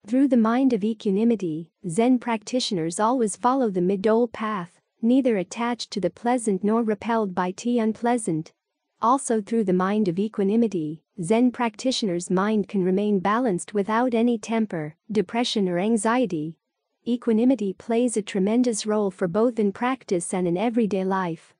S1: Through the mind of equanimity, Zen practitioners always follow the middle path, neither attached to the pleasant nor repelled by the unpleasant. Also through the mind of equanimity, Zen practitioners' mind can remain balanced without any temper, depression or anxiety. Equanimity plays a tremendous role for both in practice and in everyday life.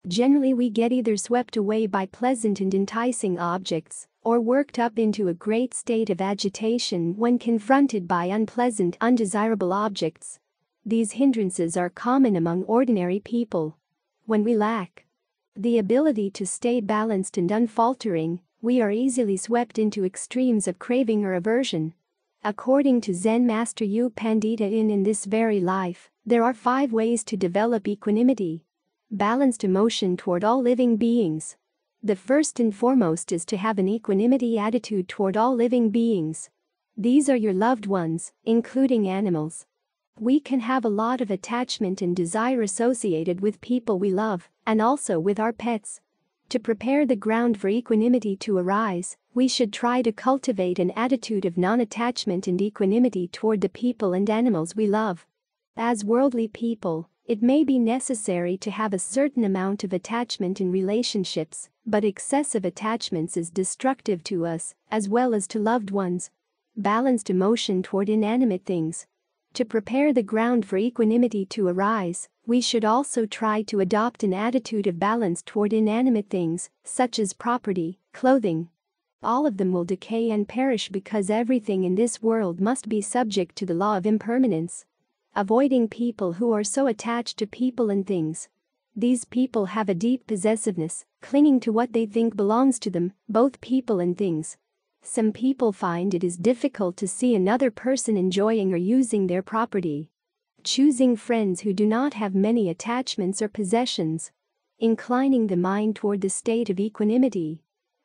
S1: Generally we get either swept away by pleasant and enticing objects, or worked up into a great state of agitation when confronted by unpleasant, undesirable objects. These hindrances are common among ordinary people. When we lack the ability to stay balanced and unfaltering, we are easily swept into extremes of craving or aversion. According to Zen Master U Pandita in this very life, there are 5 ways to develop equanimity. Balanced emotion toward all living beings. The first and foremost is to have an equanimity attitude toward all living beings. These are your loved ones, including animals. We can have a lot of attachment and desire associated with people we love, and also with our pets. To prepare the ground for equanimity to arise, we should try to cultivate an attitude of non-attachment and equanimity toward the people and animals we love. As worldly people, it may be necessary to have a certain amount of attachment in relationships, but excessive attachments is destructive to us, as well as to loved ones. Balanced emotion toward inanimate things. To prepare the ground for equanimity to arise, we should also try to adopt an attitude of balance toward inanimate things, such as property, clothing. All of them will decay and perish because everything in this world must be subject to the law of impermanence. Avoiding people who are so attached to people and things. These people have a deep possessiveness, clinging to what they think belongs to them, both people and things. Some people find it is difficult to see another person enjoying or using their property. Choosing friends who do not have many attachments or possessions. Inclining the mind toward the state of equanimity.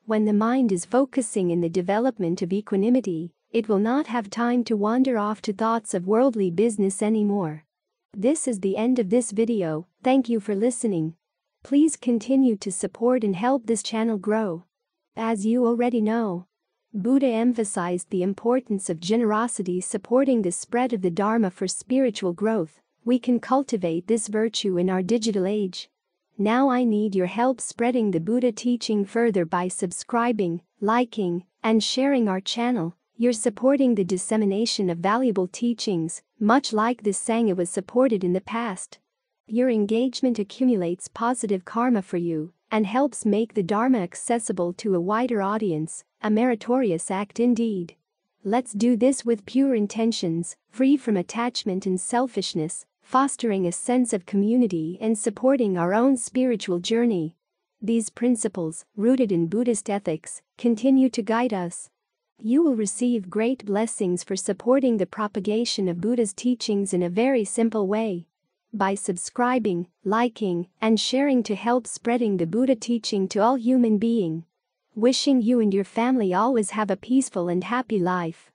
S1: When the mind is focusing in the development of equanimity, it will not have time to wander off to thoughts of worldly business anymore. This is the end of this video. Thank you for listening. Please continue to support and help this channel grow. As you already know, Buddha emphasized the importance of generosity supporting the spread of the Dharma for spiritual growth. We can cultivate this virtue in our digital age. Now I need your help spreading the Buddha teaching further by subscribing, liking, and sharing our channel. You're supporting the dissemination of valuable teachings, much like this Sangha was supported in the past. Your engagement accumulates positive karma for you and helps make the Dharma accessible to a wider audience, a meritorious act indeed. Let's do this with pure intentions, free from attachment and selfishness, fostering a sense of community and supporting our own spiritual journey. These principles, rooted in Buddhist ethics, continue to guide us. You will receive great blessings for supporting the propagation of Buddha's teachings in a very simple way. By subscribing, liking, and sharing to help spreading the Buddha teaching to all human beings. Wishing you and your family always have a peaceful and happy life.